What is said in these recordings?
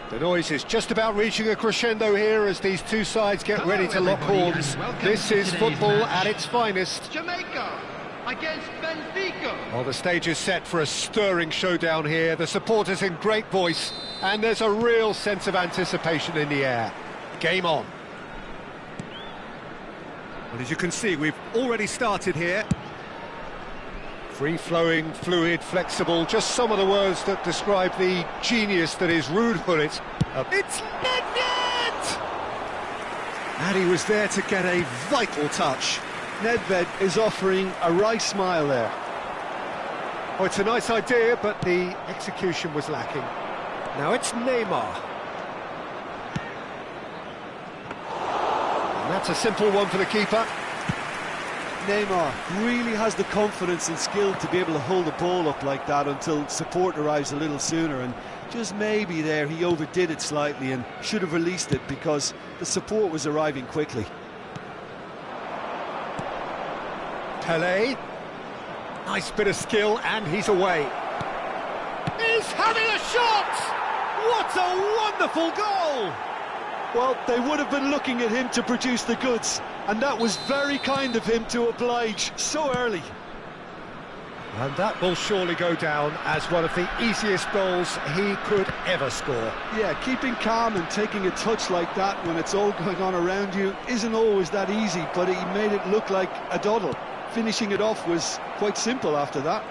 The noise is just about reaching a crescendo here as these two sides get ready to lock horns. This is football at its finest. Jamaica against Benfica. Well, the stage is set for a stirring showdown here. The supporters in great voice, and there's a real sense of anticipation in the air. Game on. Well, as you can see, we've already started here. Free-flowing, fluid, flexible, just some of the words that describe the genius that is Ruud Gullit. It's Nedved! And he was there to get a vital touch. Nedved is offering a wry smile there. Oh, it's a nice idea, but the execution was lacking. Now it's Neymar. And that's a simple one for the keeper. Neymar really has the confidence and skill to be able to hold the ball up like that until support arrives a little sooner, and just maybe there he overdid it slightly and should have released it because the support was arriving quickly. Pelé, nice bit of skill, and he's away. He's having a shot! What a wonderful goal! Well, they would have been looking at him to produce the goods, and that was very kind of him to oblige so early. And that will surely go down as one of the easiest goals he could ever score. Yeah, keeping calm and taking a touch like that when it's all going on around you isn't always that easy, but he made it look like a doddle. Finishing it off was quite simple after that.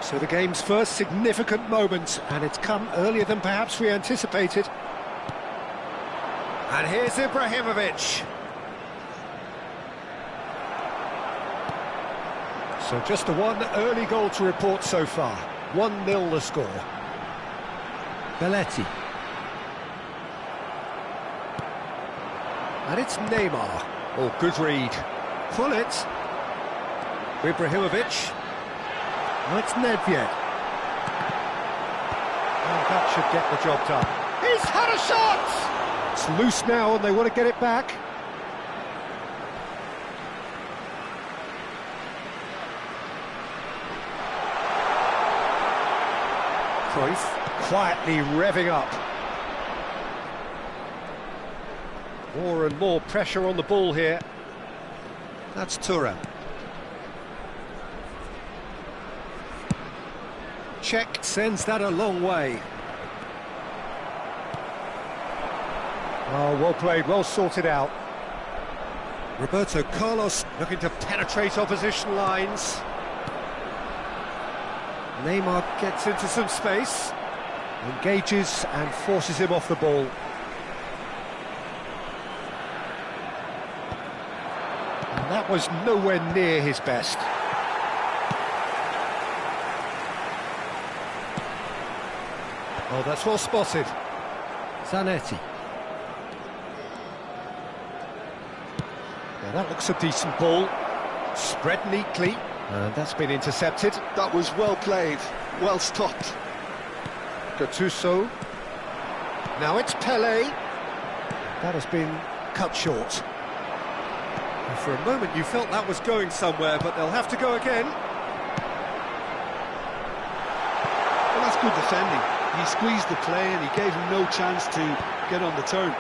So the game's first significant moment, and it's come earlier than perhaps we anticipated. And here's Ibrahimovic. So just the one early goal to report so far. 1-0 the score. Belletti. And it's Neymar. Oh, good read. Gullit. Ibrahimovic. Oh, it's Nedved. And that should get the job done. He's had a shot! It's loose now and they want to get it back. Cruyff quietly revving up. More and more pressure on the ball here. That's Thuram. Check sends that a long way. Oh, well played, well sorted out. Roberto Carlos looking to penetrate opposition lines. Neymar gets into some space, engages and forces him off the ball. And that was nowhere near his best. Oh, that's well spotted. Zanetti. Now that looks a decent ball. Spread neatly. And that's been intercepted. That was well played, well stopped. Gattuso. Now it's Pelé. That has been cut short. And for a moment you felt that was going somewhere, but they'll have to go again. Well, that's good defending. He squeezed the play and he gave him no chance to get on the turn.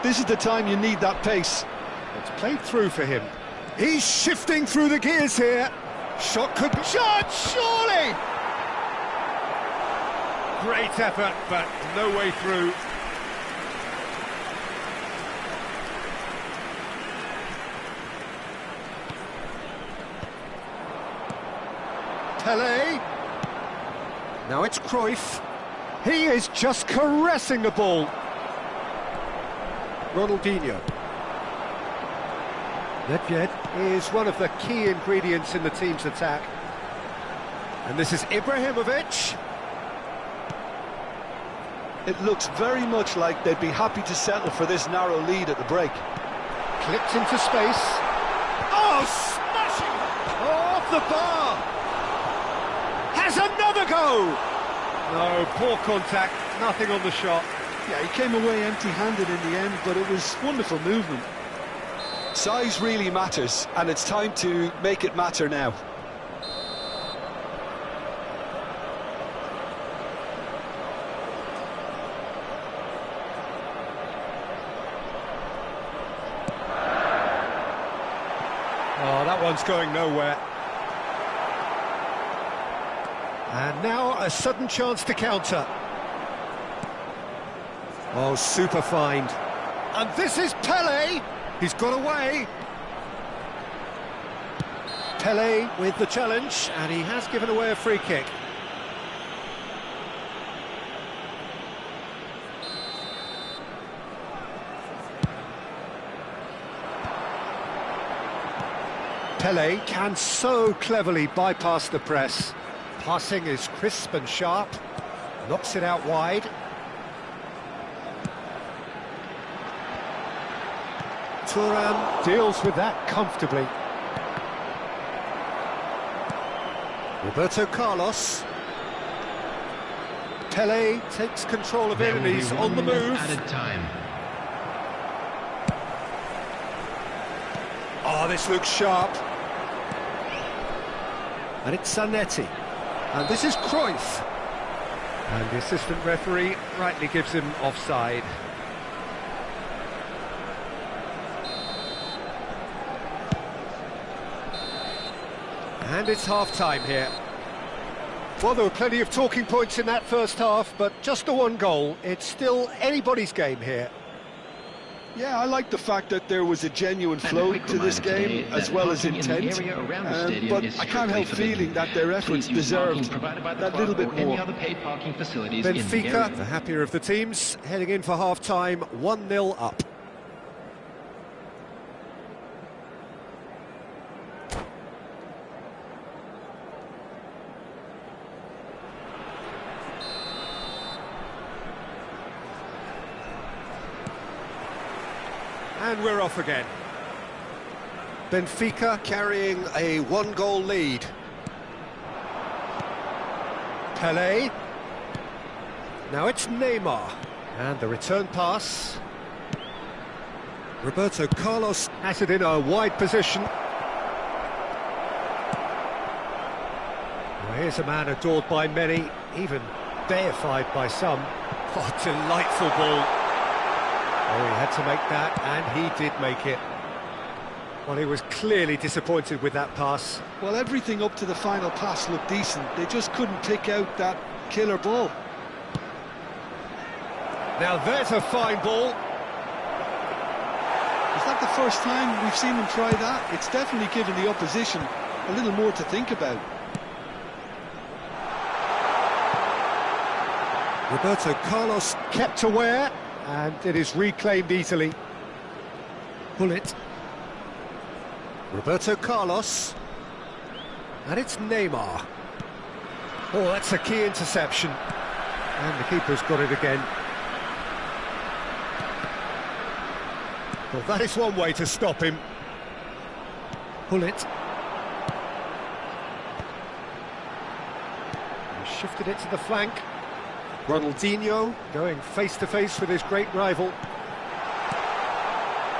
This is the time you need that pace. It's played through for him. He's shifting through the gears here. Shot could be... Shot, surely! Great effort, but no way through. Pelé. Now it's Cruyff. He is just caressing the ball. Ronaldinho. Nedved is one of the key ingredients in the team's attack. And this is Ibrahimovic. It looks very much like they'd be happy to settle for this narrow lead at the break. Clipped into space. Oh, smashing! Off the bar! Has another go! No, poor contact, nothing on the shot. Yeah, he came away empty-handed in the end, but it was wonderful movement. Size really matters, and it's time to make it matter now. Oh, that one's going nowhere. And now a sudden chance to counter. Oh, super find. And this is Pele. He's got away. Pele with the challenge, and he has given away a free kick. Pele can so cleverly bypass the press. Passing is crisp and sharp, knocks it out wide. Thuram deals with that comfortably. Roberto Carlos. Pele takes control of it and he's on the move. Added time. Oh, this looks sharp. And it's Zanetti. And this is Cruyff. And the assistant referee rightly gives him offside. And it's half-time here. Well, there were plenty of talking points in that first half, but just the one goal. It's still anybody's game here. Yeah, I like the fact that there was a genuine flow to this game, as well as intent, but I can't help feeling that their efforts deserved that little bit more. Benfica, the happier of the teams, heading in for half-time, 1-0 up. And we're off again. Benfica carrying a one-goal lead. Pele. Now it's Neymar. And the return pass. Roberto Carlos has it in a wide position. Well, here's a man adored by many, even deified by some. Oh, delightful ball. Oh, he had to make that, and he did make it. Well, he was clearly disappointed with that pass. Well, everything up to the final pass looked decent. They just couldn't pick out that killer ball. Now there's a fine ball. Is that the first time we've seen them try that? It's definitely given the opposition a little more to think about. Roberto Carlos kept aware. And it is reclaimed easily. Bullet. Roberto Carlos. And it's Neymar. Oh, that's a key interception. And the keeper's got it again. Well, that is one way to stop him. Bullet. He shifted it to the flank. Ronaldinho going face-to-face with his great rival.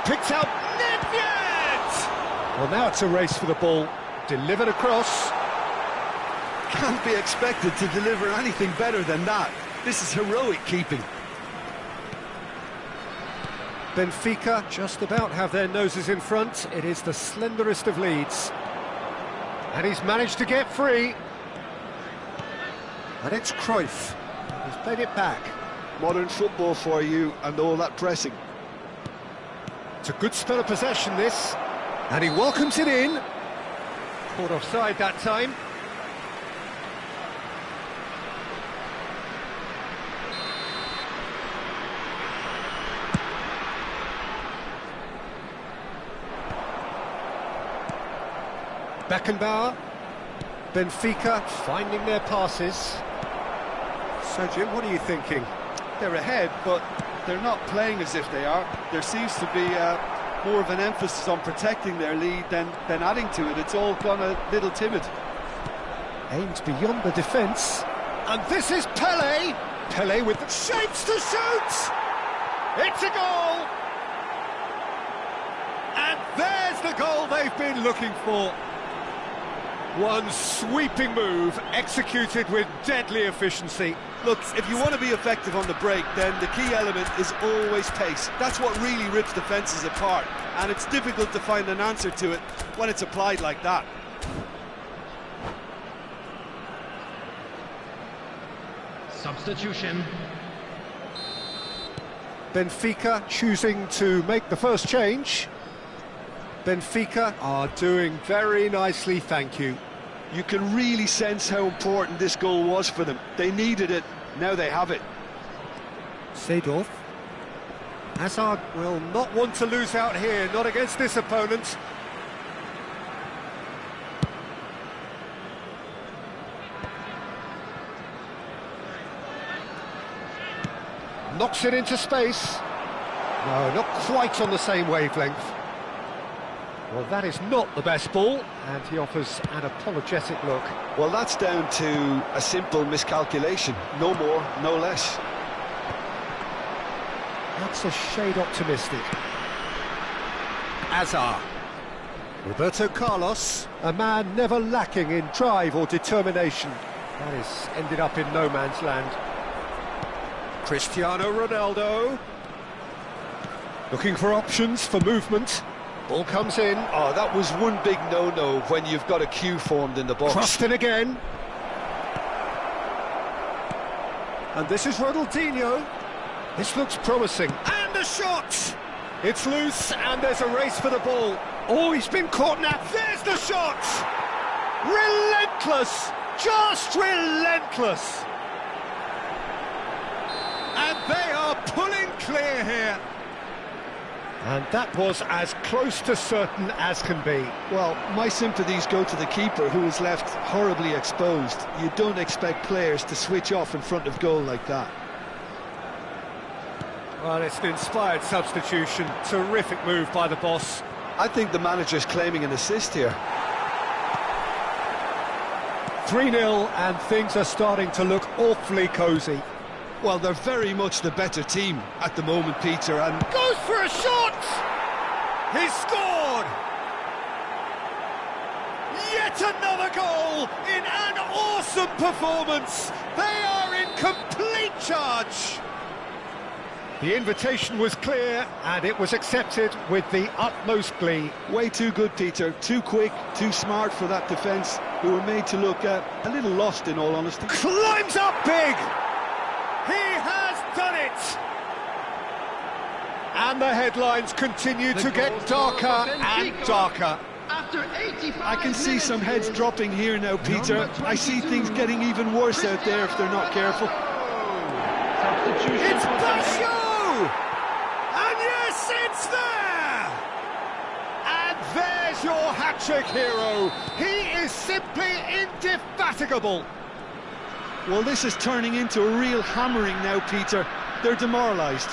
Picked out Nedved! Well, now it's a race for the ball. Delivered across. Can't be expected to deliver anything better than that. This is heroic keeping. Benfica just about have their noses in front. It is the slenderest of leads. And he's managed to get free. And it's Cruyff. He's played it back. Modern football for you, and all that pressing. It's a good spell of possession, this. And he welcomes it in. Caught offside that time. Beckenbauer. Benfica finding their passes. Sergio, what are you thinking? They're ahead, but they're not playing as if they are. There seems to be more of an emphasis on protecting their lead than adding to it. It's all gone a little timid. Aims beyond the defence. And this is Pele. Pele with the shapes to shoot! It's a goal! And there's the goal they've been looking for. One sweeping move, executed with deadly efficiency. Look, if you want to be effective on the break, then the key element is always pace. That's what really rips defences apart. and it's difficult to find an answer to it when it's applied like that. Substitution. Benfica choosing to make the first change. Benfica are doing very nicely, thank you. You can really sense how important this goal was for them. They needed it, now they have it. Seedorf. Hazard will not want to lose out here, not against this opponent. Knocks it into space. No, not quite on the same wavelength. Well, that is not the best ball, and he offers an apologetic look. Well, that's down to a simple miscalculation. No more, no less. That's a shade optimistic. Hazard. Roberto Carlos, a man never lacking in drive or determination. That has ended up in no man's land. Cristiano Ronaldo. Looking for options for movement. Ball comes in. Oh, that was one big no-no when you've got a queue formed in the box. Crossed in again. And this is Ronaldinho. This looks promising. And a shot! It's loose, and there's a race for the ball. Oh, he's been caught now. There's the shot! Relentless! Just relentless! And they are pulling clear here. And that was as close to certain as can be. Well, my sympathies go to the keeper, who is left horribly exposed. You don't expect players to switch off in front of goal like that. Well, it's an inspired substitution. Terrific move by the boss. I think the manager's claiming an assist here. 3-0, and things are starting to look awfully cosy. Well, they're very much the better team at the moment, Peter, and... Goes for a shot! He's scored! Yet another goal in an awesome performance! They are in complete charge! The invitation was clear, and it was accepted with the utmost glee. Way too good, Peter. Too quick, too smart for that defence, who were made to look a little lost, in all honesty. Climbs up big! He has done it! And the headlines continue to get darker and darker. After 85 I can see some heads dropping here now, Peter. I see things getting even worse out there if they're not careful. It's Basho! And yes, it's there! And there's your hat-trick hero. He is simply indefatigable. Well, this is turning into a real hammering now, Peter. They're demoralised.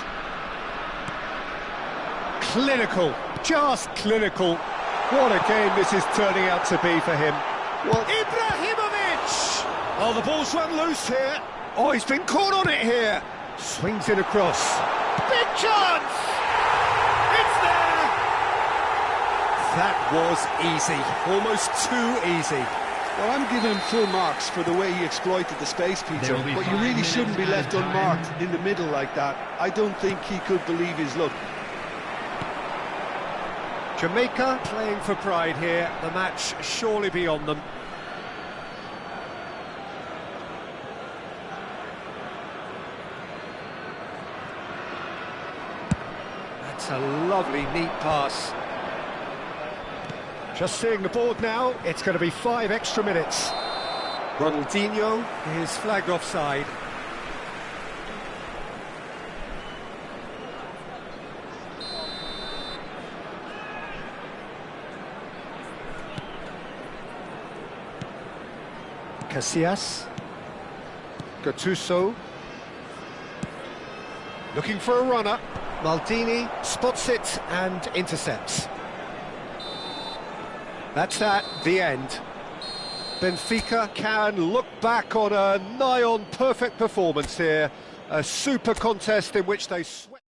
Clinical, just clinical. What a game this is turning out to be for him. Well, Ibrahimovic! Oh, the ball's run loose here. Oh, he's been caught on it here. Swings it across. Big chance! It's there! That was easy, almost too easy. Well, I'm giving him full marks for the way he exploited the space, Peter, but you really shouldn't be left unmarked in the middle like that. I don't think he could believe his luck. Jamaica playing for pride here, the match surely beyond them. That's a lovely, neat pass. Just seeing the board now, it's going to be 5 extra minutes. Ronaldinho is flagged offside. Casillas. Gattuso. Looking for a runner. Maldini spots it and intercepts. That's that, the end. Benfica can look back on a nigh-on perfect performance here. A super contest in which they swept.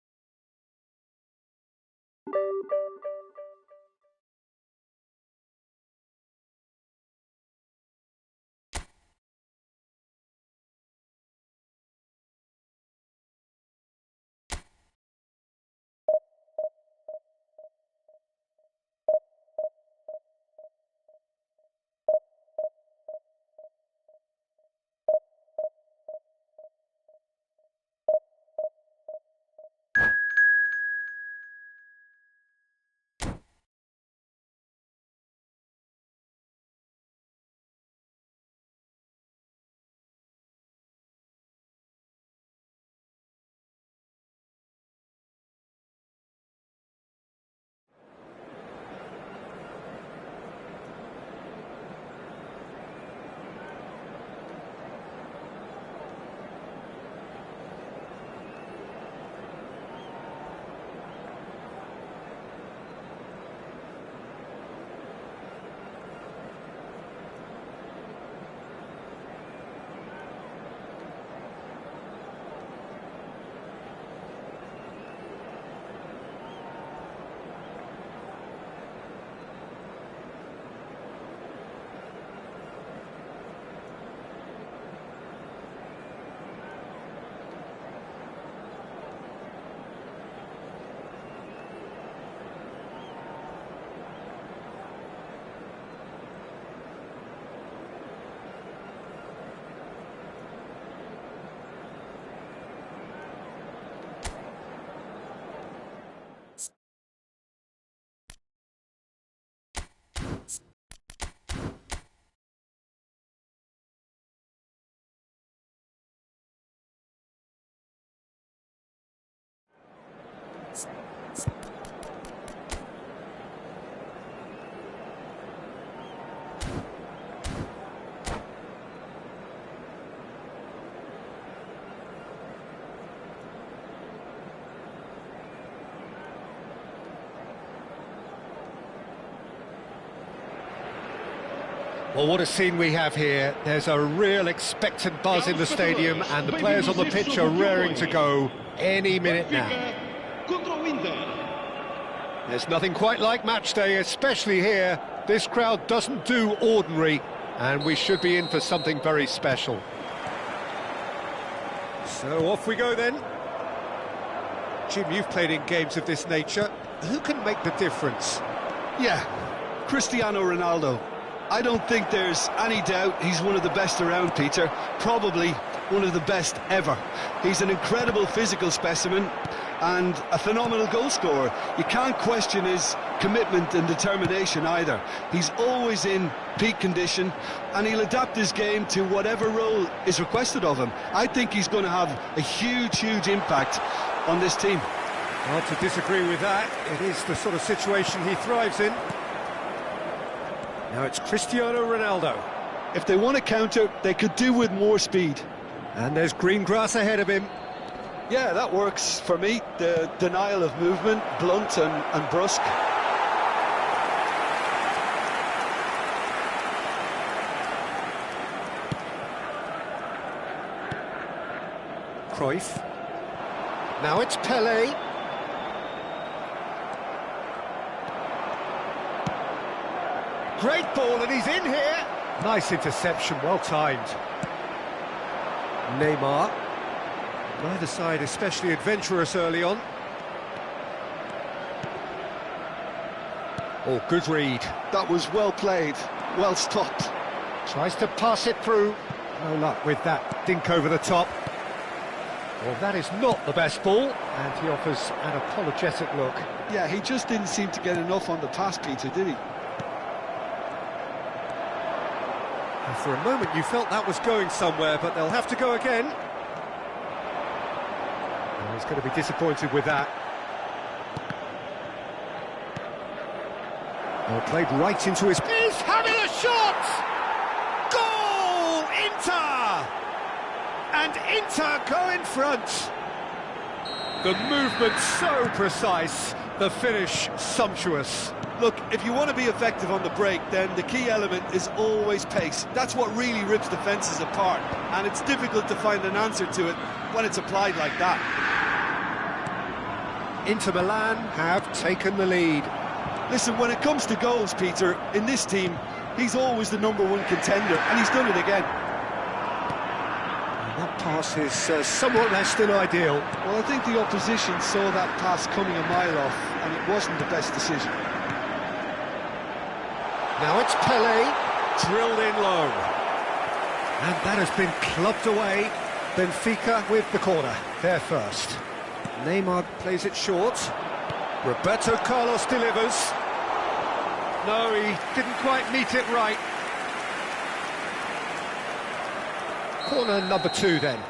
Well, what a scene we have here. There's a real expectant buzz in the stadium, and the players on the pitch are raring to go any minute now. There's nothing quite like match day, especially here. This crowd doesn't do ordinary, and we should be in for something very special. So off we go then. Jim, you've played in games of this nature. Who can make the difference? Yeah, Cristiano Ronaldo. I don't think there's any doubt he's one of the best around, Peter. Probably one of the best ever. He's an incredible physical specimen and a phenomenal goal scorer. You can't question his commitment and determination either. He's always in peak condition, and he'll adapt his game to whatever role is requested of him. I think he's going to have a huge impact on this team. Hard to disagree with that. It is the sort of situation he thrives in. Now it's Cristiano Ronaldo. If they want to counter, they could do with more speed. And there's green grass ahead of him. Yeah, that works for me. The denial of movement, blunt and brusque. Cruyff. Now it's Pelé. Great ball, and he's in here. Nice interception, well timed. Neymar. Neither side especially adventurous early on. Oh, good read. That was well played, well stopped. Tries to pass it through. No luck with that dink over the top. Well, that is not the best ball, and he offers an apologetic look. Yeah, he just didn't seem to get enough on the pass, Peter, did he? And for a moment you felt that was going somewhere, but they'll have to go again. And he's going to be disappointed with that. Well, played right into his... He's having a shot! Goal! Inter! And Inter go in front. The movement so precise, the finish sumptuous. Look, if you want to be effective on the break, then the key element is always pace. That's what really rips defences apart, and it's difficult to find an answer to it when it's applied like that. Inter Milan have taken the lead. Listen, when it comes to goals, Peter, in this team, he's always the #1 contender, and he's done it again. That pass is somewhat less than ideal. Well, I think the opposition saw that pass coming a mile off, and it wasn't the best decision. Now it's Pelé, drilled in low. And that has been clubbed away. Benfica with the corner, they're first. Neymar plays it short. Roberto Carlos delivers. No, he didn't quite meet it right. Corner number 2 then.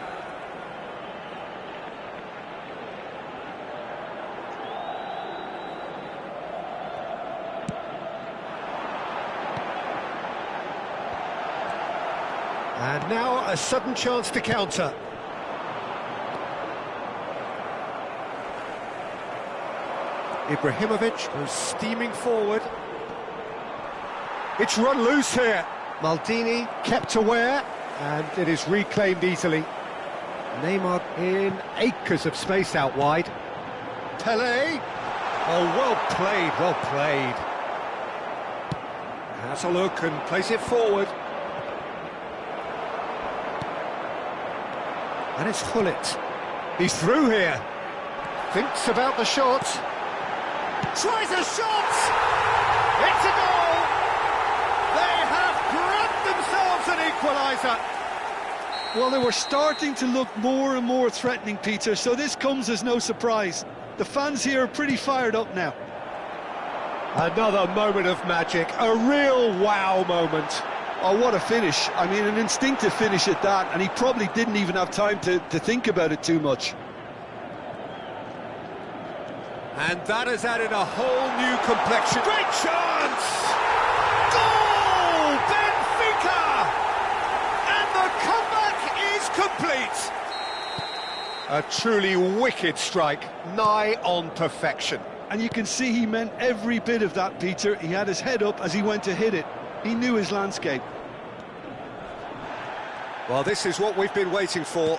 And now a sudden chance to counter. Ibrahimovic goes steaming forward. It's run loose here. Maldini kept aware, and it is reclaimed easily. Neymar in acres of space out wide. Pelé. Oh, well played, well played. Has a look and plays it forward. And it's Hullet. He's through here. Thinks about the shot. Tries a shot! It's a goal! They have grabbed themselves an equaliser. Well, they were starting to look more and more threatening, Peter, so this comes as no surprise. The fans here are pretty fired up now. Another moment of magic, a real wow moment. Oh, what a finish. I mean, an instinctive finish at that, and he probably didn't even have time to think about it too much. And that has added a whole new complexion. Great chance! Goal! Benfica! And the comeback is complete. A truly wicked strike, nigh on perfection. And you can see he meant every bit of that, Peter. He had his head up as he went to hit it. He knew his landscape. Well, this is what we've been waiting for.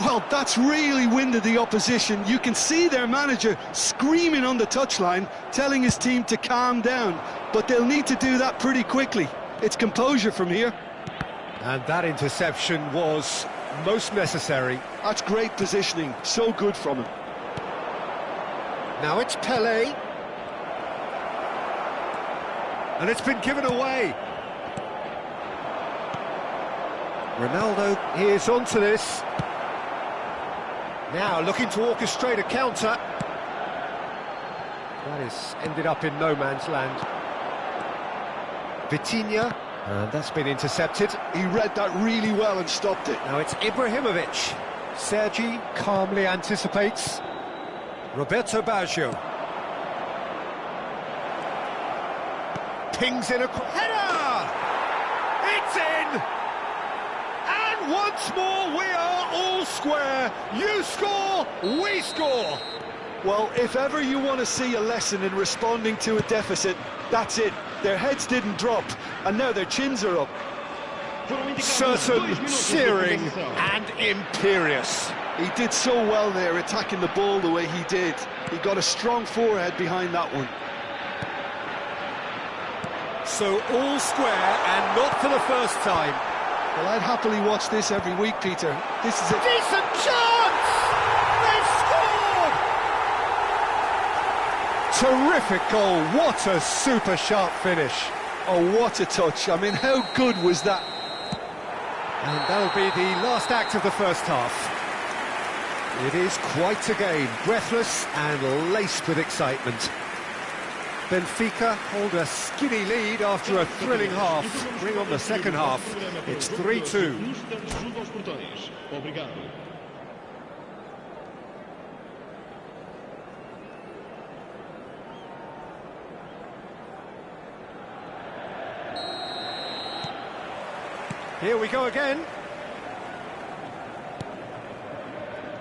Well, that's really winded the opposition. You can see their manager screaming on the touchline, telling his team to calm down. But they'll need to do that pretty quickly. It's composure from here. And that interception was most necessary. That's great positioning, so good from him. Now it's Pelé. And it's been given away. Ronaldo is onto this. Now looking to orchestrate a counter. That has ended up in no man's land. Vitinha, and that's been intercepted. He read that really well and stopped it. Now it's Ibrahimovic. Sergi calmly anticipates. Roberto Baggio. Pings in a header! It's in! And once more we are all square. You score, we score. Well, if ever you want to see a lesson in responding to a deficit, that's it. Their heads didn't drop, and now their chins are up. Certain, searing, and imperious. He did so well there, attacking the ball the way he did. He got a strong forehead behind that one. So all square, and not for the first time. Well, I'd happily watch this every week, Peter. This is a decent chance! They've scored! Terrific goal, what a super sharp finish. Oh, what a touch. I mean, how good was that? And that'll be the last act of the first half. It is quite a game, breathless and laced with excitement. Benfica hold a skinny lead after a thrilling half. Bring on the second half. It's 3-2. Here we go again.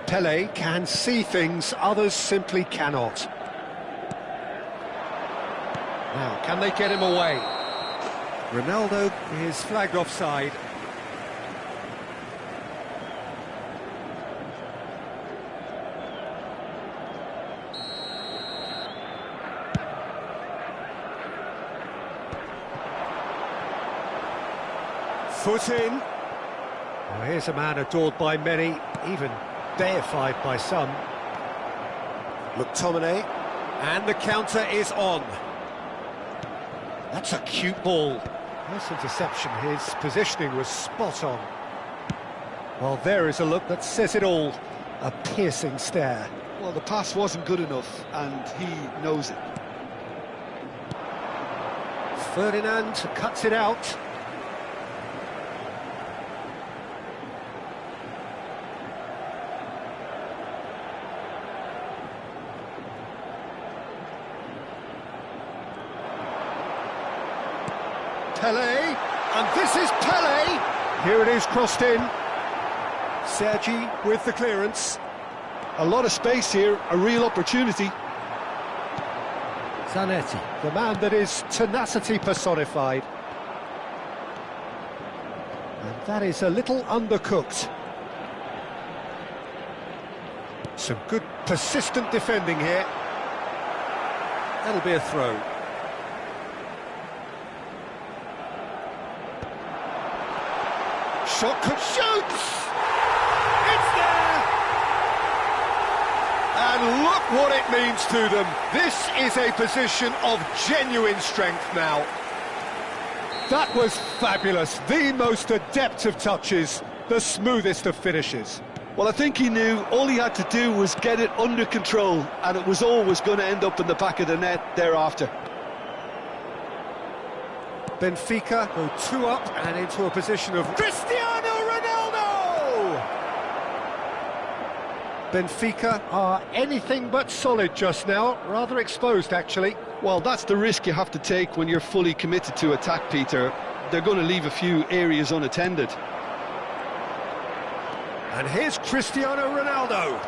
Pelé can see things others simply cannot. Now, can they get him away? Ronaldo is flagged offside. Foot in. Well, here's a man adored by many, even deified by some. McTominay, and the counter is on. That's a cute ball. Nice interception, his positioning was spot on. Well, there is a look that says it all. A piercing stare. Well, the pass wasn't good enough, and he knows it. Ferdinand cuts it out. Pelé, and this is Pelé. Here it is, crossed in. Sergi with the clearance. A lot of space here, a real opportunity. Zanetti, the man that is tenacity personified. And that is a little undercooked. Some good persistent defending here. That'll be a throw. Shot could shoots! It's there! And look what it means to them. This is a position of genuine strength now. That was fabulous. The most adept of touches, the smoothest of finishes. Well, I think he knew all he had to do was get it under control, and it was always going to end up in the back of the net thereafter. Benfica go 2 up and into a position of Cristiano Ronaldo! Benfica are anything but solid just now, rather exposed actually. Well, that's the risk you have to take when you're fully committed to attack, Peter. They're going to leave a few areas unattended. And here's Cristiano Ronaldo.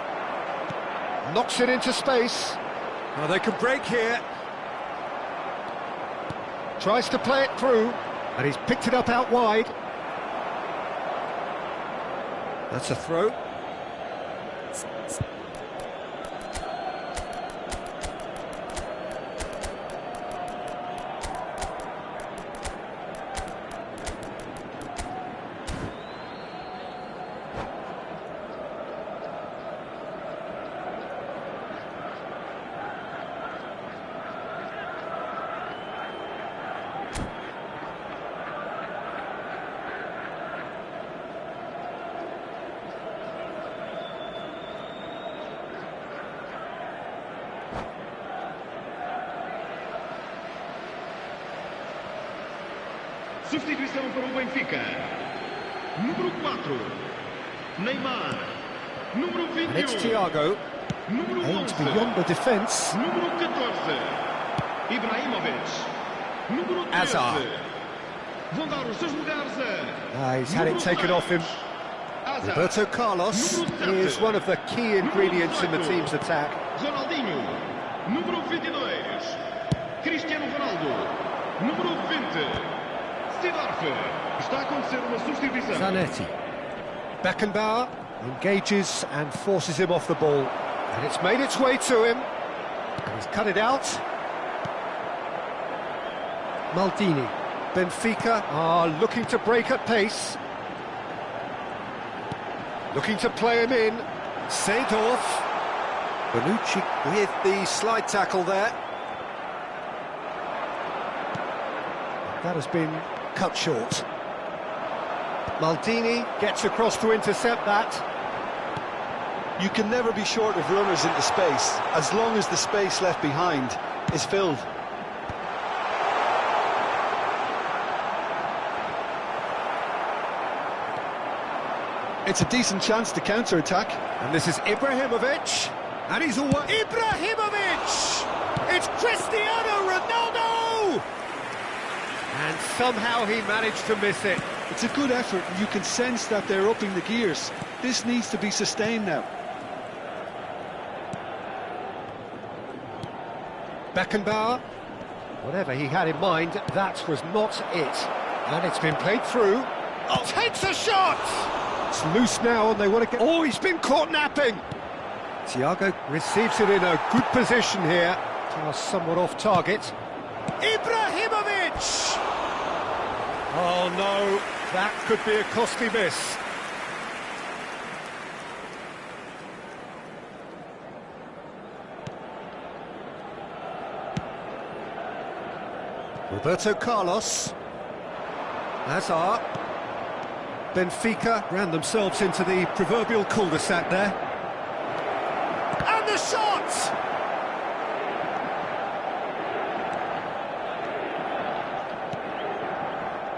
Knocks it into space. Now they can break here. Tries to play it through, and he's picked it up out wide. That's a throw. Substituição para o Benfica. Número 4. Neymar. Número 21. And it's Thiago. Número Aimed 11. beyond the defence. Número 14. Ibrahimovic. Número 13. Hazard. Vão dar os seus lugares a... He's had it taken off him. Hazard. Roberto Carlos is one of the key ingredients in the team's attack. Ronaldinho. Número 22. Cristiano Ronaldo. Número 20. Sidorf. Está a acontecer uma substituição. Zanetti. Beckenbauer engages and forces him off the ball. And it's made its way to him. And he's cut it out. Maldini. Benfica are looking to break at pace. Looking to play him in. Seedorf. Bonucci with the slide tackle there. That has been cut short. Maldini gets across to intercept that. You can never be short of runners into space, as long as the space left behind is filled. It's a decent chance to counter-attack. And this is Ibrahimovic. And he's away. Ibrahimovic! It's Cristiano Ronaldo! And somehow he managed to miss it. It's a good effort, and you can sense that they're upping the gears. This needs to be sustained now. Beckenbauer. Whatever he had in mind, that was not it. And it's been played through. Oh, takes a shot! It's loose now, and they want to get... Oh, he's been caught napping! Thiago receives it in a good position here. Pass somewhat off target. Ibrahimovic! Oh no, that could be a costly miss. Roberto Carlos. Hazard. Benfica ran themselves into the proverbial cul-de-sac there. And the shot!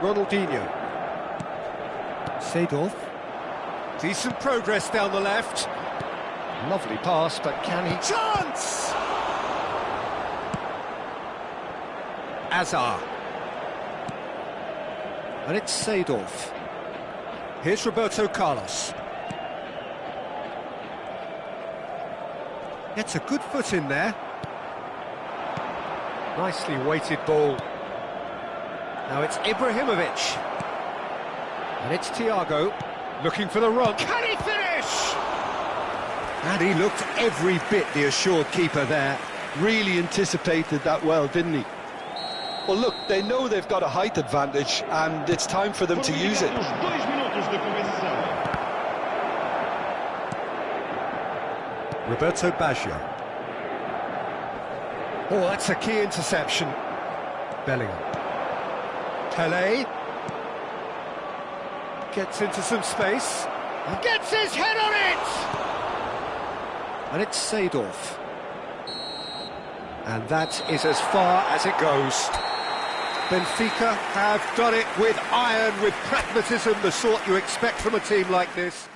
Ronaldinho. Seedorf. Decent progress down the left. Lovely pass, but can he... Chance! Hazard. And it's Seedorf. Here's Roberto Carlos. Gets a good foot in there. Nicely weighted ball. Now it's Ibrahimovic. And it's Thiago, looking for the run. Can he finish? And he looked every bit the assured keeper there. Really anticipated that well, didn't he? Well, look, they know they've got a height advantage, and it's time for them to use it. Roberto Baggio. Oh, that's a key interception. Bellingham. Pelé. Gets into some space. And gets his head on it! And it's Seedorf. And that is as far as it goes. Benfica have done it with iron, with pragmatism, the sort you expect from a team like this.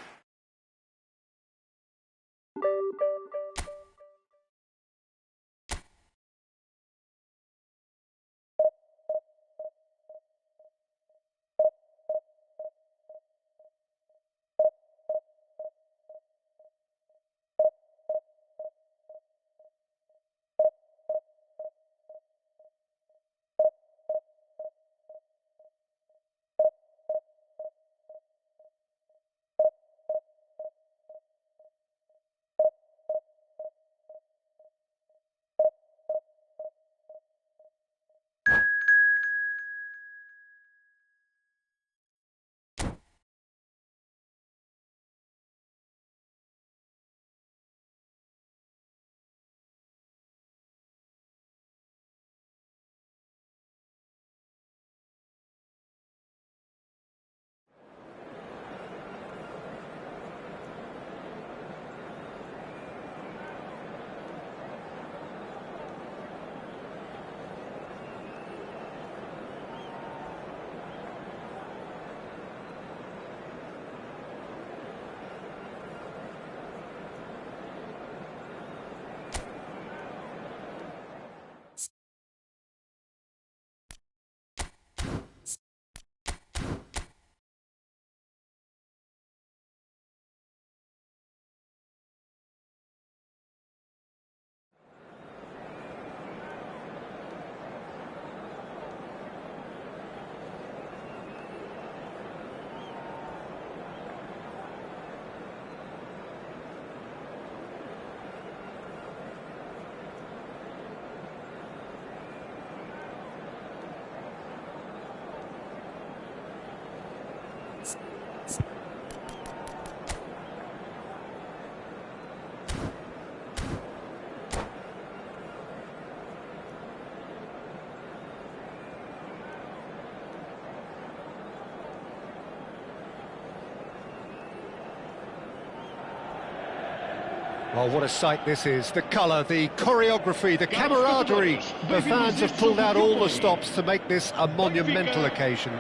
Well, what a sight this is. The colour, the choreography, the camaraderie. The fans have pulled out all the stops to make this a monumental occasion.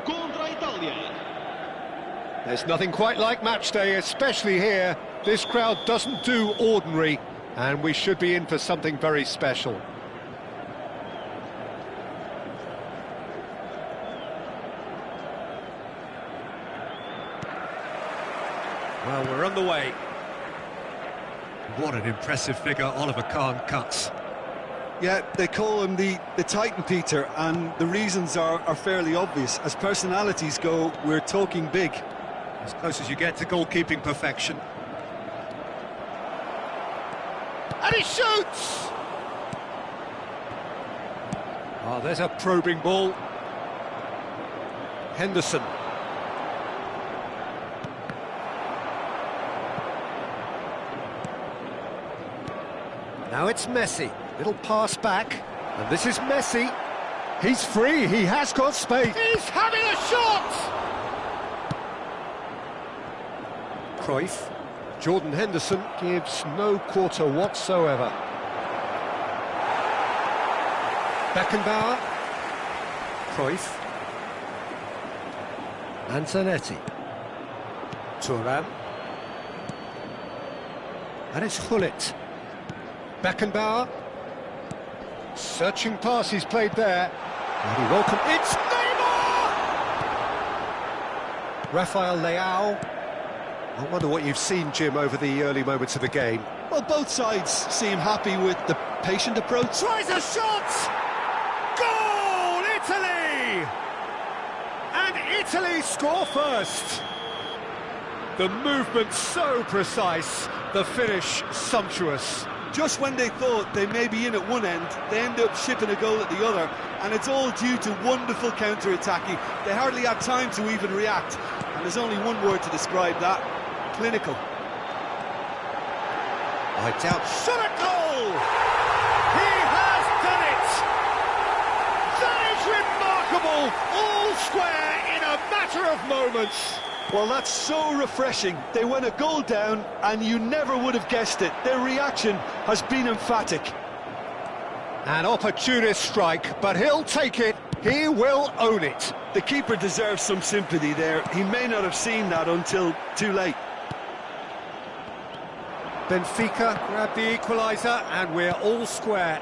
There's nothing quite like match day, especially here. This crowd doesn't do ordinary, and we should be in for something very special. Well, we're on the way. What an impressive figure Oliver Kahn cuts. Yeah, they call him the Titan, Peter, and the reasons are fairly obvious. As personalities go, we're talking big. As close as you get to goalkeeping perfection. And he shoots! Oh, there's a probing ball. Henderson. Now it's Messi. Little pass back. And this is Messi. He's free. He has got space. He's having a shot! Cruyff. Jordan Henderson gives no quarter whatsoever. Beckenbauer. Cruyff. Antonetti. Thuram. And it's Gullit. Beckenbauer. Searching pass he's played there. And he welcomed... It's Neymar! Rafael Leao. I wonder what you've seen, Jim, over the early moments of the game. Well, both sides seem happy with the patient approach. Tries a shot! Goal, Italy! And Italy score first. The movement so precise, the finish sumptuous. Just when they thought they may be in at one end, they end up shipping a goal at the other, and it's all due to wonderful counter-attacking. They hardly had time to even react, and there's only one word to describe that: clinical. I doubt. Shot a goal! He has done it! That is remarkable! All square in a matter of moments. Well, that's so refreshing. They went a goal down, and you never would have guessed it. Their reaction has been emphatic. An opportunist strike, but he'll take it. He will own it. The keeper deserves some sympathy there. He may not have seen that until too late. Benfica grab the equaliser, and we're all square.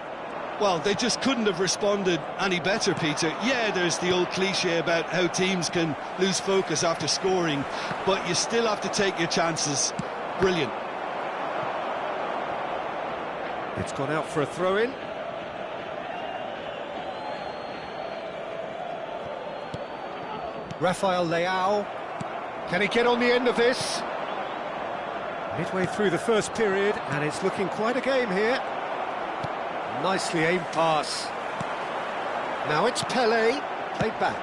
Well, they just couldn't have responded any better, Peter. Yeah, there's the old cliche about how teams can lose focus after scoring, but you still have to take your chances. Brilliant. It's gone out for a throw-in. Rafael Leao. Can he get on the end of this? Midway through the first period, and it's looking quite a game here. Nicely aimed pass. Now it's Pelé, played back.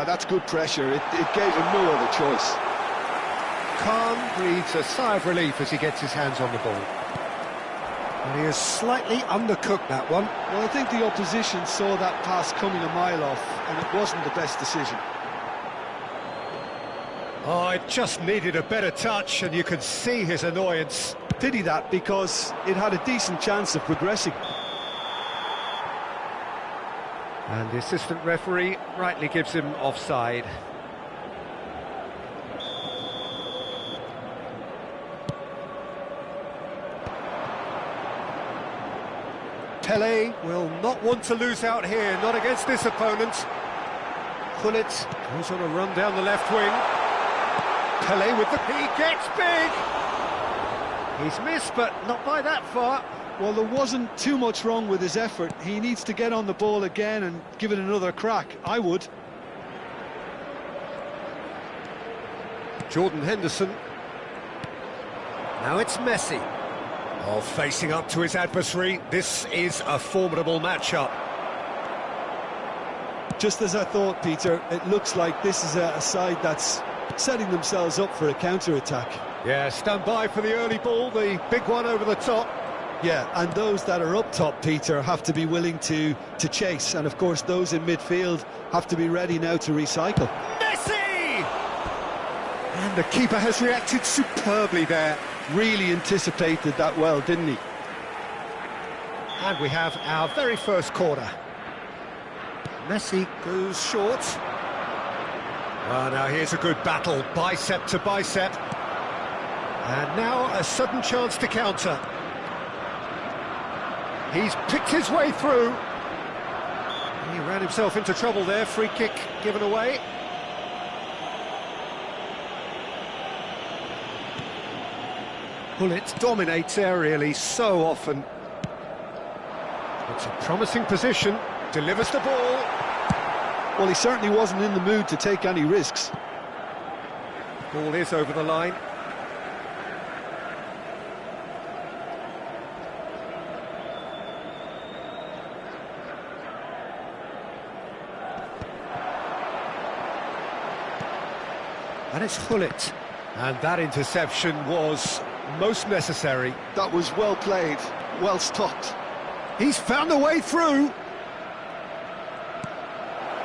That's good pressure. It gave him no other choice. Kahn breathes a sigh of relief as he gets his hands on the ball. And he has slightly undercooked that one. Well, I think the opposition saw that pass coming a mile off, and it wasn't the best decision. Oh, it just needed a better touch, and you could see his annoyance. Pity that, because it had a decent chance of progressing. And the assistant referee rightly gives him offside. Pelé will not want to lose out here, not against this opponent. Gullit goes on a run down the left wing. Pelé with the... He gets big! He's missed, but not by that far. Well, there wasn't too much wrong with his effort. He needs to get on the ball again and give it another crack. I would. Jordan Henderson. Now it's Messi. Oh, facing up to his adversary. This is a formidable matchup. Just as I thought, Peter, it looks like this is a side that's setting themselves up for a counter-attack. Yeah, stand by for the early ball, the big one over the top. Yeah, and those that are up top, Peter, have to be willing to chase, and of course those in midfield have to be ready now to recycle. Messi! And the keeper has reacted superbly there. Really anticipated that well, didn't he? And we have our very first corner. Messi goes short. Oh, now here's a good battle, bicep to bicep. And now a sudden chance to counter. He's picked his way through. He ran himself into trouble there, free kick given away. Gullit dominates aerially so often. It's a promising position, delivers the ball. Well, he certainly wasn't in the mood to take any risks. Ball is over the line. And it's Gullit. And that interception was most necessary. That was well played, well stopped. He's found a way through.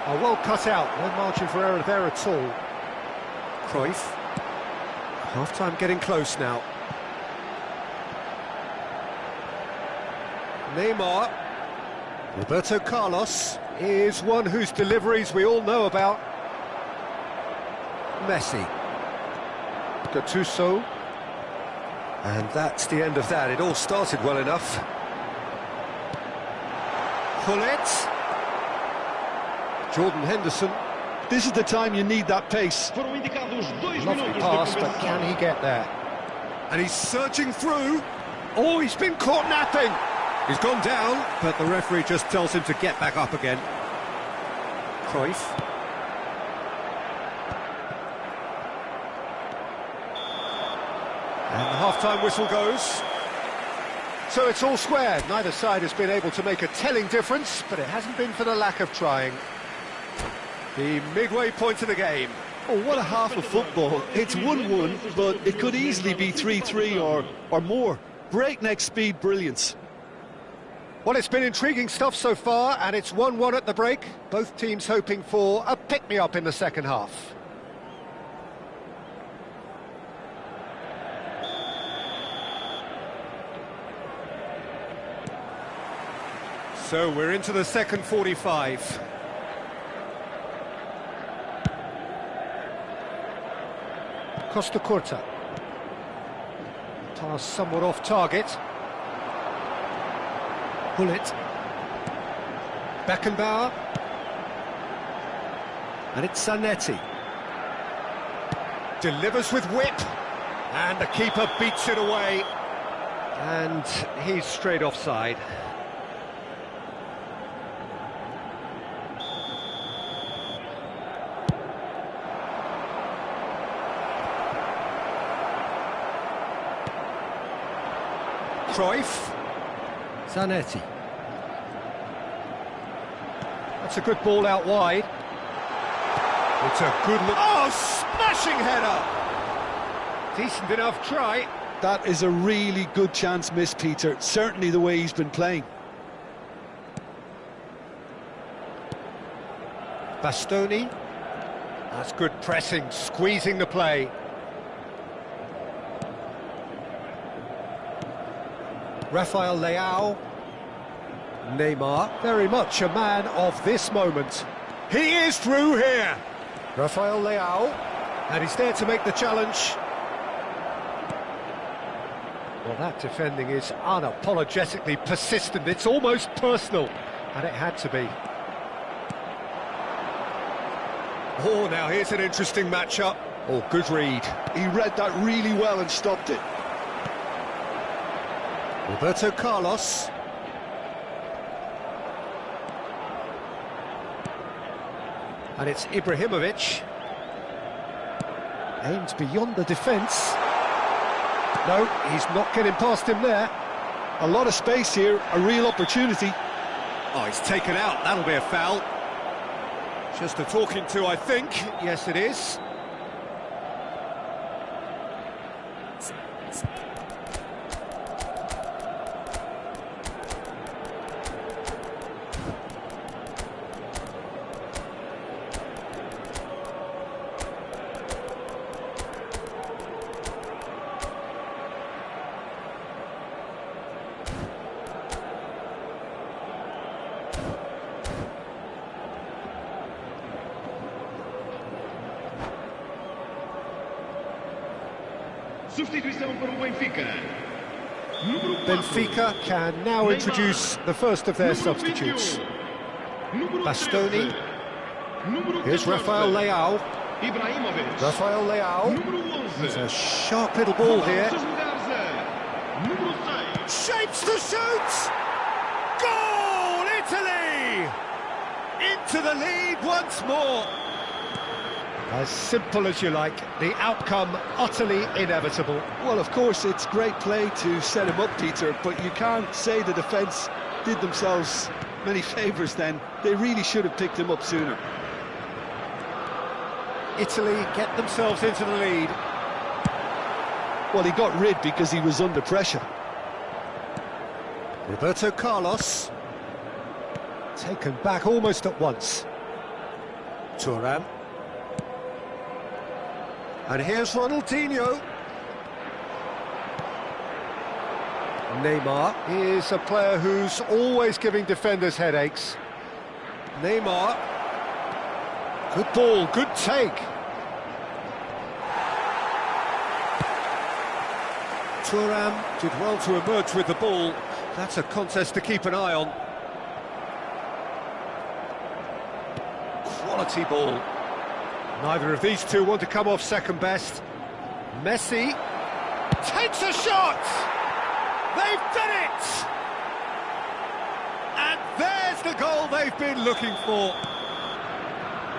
Oh, well cut out, no margin for error there at all. Cruyff. Half-time getting close now. Neymar. Roberto Carlos is one whose deliveries we all know about. Messi. Gattuso. And that's the end of that. It all started well enough. Gullit. Jordan Henderson. This is the time you need that pace. Lovely pass, but can he get there? And he's surging through. Oh, he's been caught napping. He's gone down, but the referee just tells him to get back up again. Cruyff. And the half-time whistle goes. So it's all square. Neither side has been able to make a telling difference, but it hasn't been for the lack of trying. The midway point of the game. Oh, what a half of football. It's 1-1, but it could easily be 3-3 or more. Breakneck speed brilliance. Well, it's been intriguing stuff so far, and it's 1-1 at the break. Both teams hoping for a pick-me-up in the second half. So we're into the second 45. Costa Curta. Pass somewhat off target. Gullit. Beckenbauer. And it's Zanetti. Delivers with whip. And the keeper beats it away. And he's straight offside. Cruyff. Zanetti. That's a good ball out wide. It's a good look. Oh, smashing header! Decent enough try. That is a really good chance missed, Peter. Certainly the way he's been playing. Bastoni. That's good pressing, squeezing the play. Rafael Leao. Neymar, very much a man of this moment. He is through here. Rafael Leao, and he's there to make the challenge. Well, that defending is unapologetically persistent. It's almost personal, and it had to be. Oh, now here's an interesting matchup. Oh, good read. He read that really well and stopped it. Roberto Carlos. And it's Ibrahimovic. Aims beyond the defence. No, he's not getting past him there. A lot of space here, a real opportunity. Oh, he's taken out. That'll be a foul. Just a talking to, I think. Yes, it is. Substituição para o Benfica. Número 4. Benfica can now introduce the first of their substitutes. Bastoni. Here's Rafael Leao. Ibrahimovic. Rafael Leao. Número 11. There's a sharp little ball here. Número 6. Shapes to shoot! Goal, Italy! Into the lead once more. As simple as you like, the outcome utterly inevitable. Well, of course, it's great play to set him up, Peter, but you can't say the defence did themselves many favours then. They really should have picked him up sooner. Italy get themselves into the lead. Well, he got rid because he was under pressure. Roberto Carlos. Taken back almost at once. Thuram. And here's Ronaldinho. Neymar is a player who's always giving defenders headaches. Neymar. Good ball, good take. Thuram did well to emerge with the ball. That's a contest to keep an eye on. Quality ball. Neither of these two want to come off second best. Messi takes a shot! They've done it! And there's the goal they've been looking for.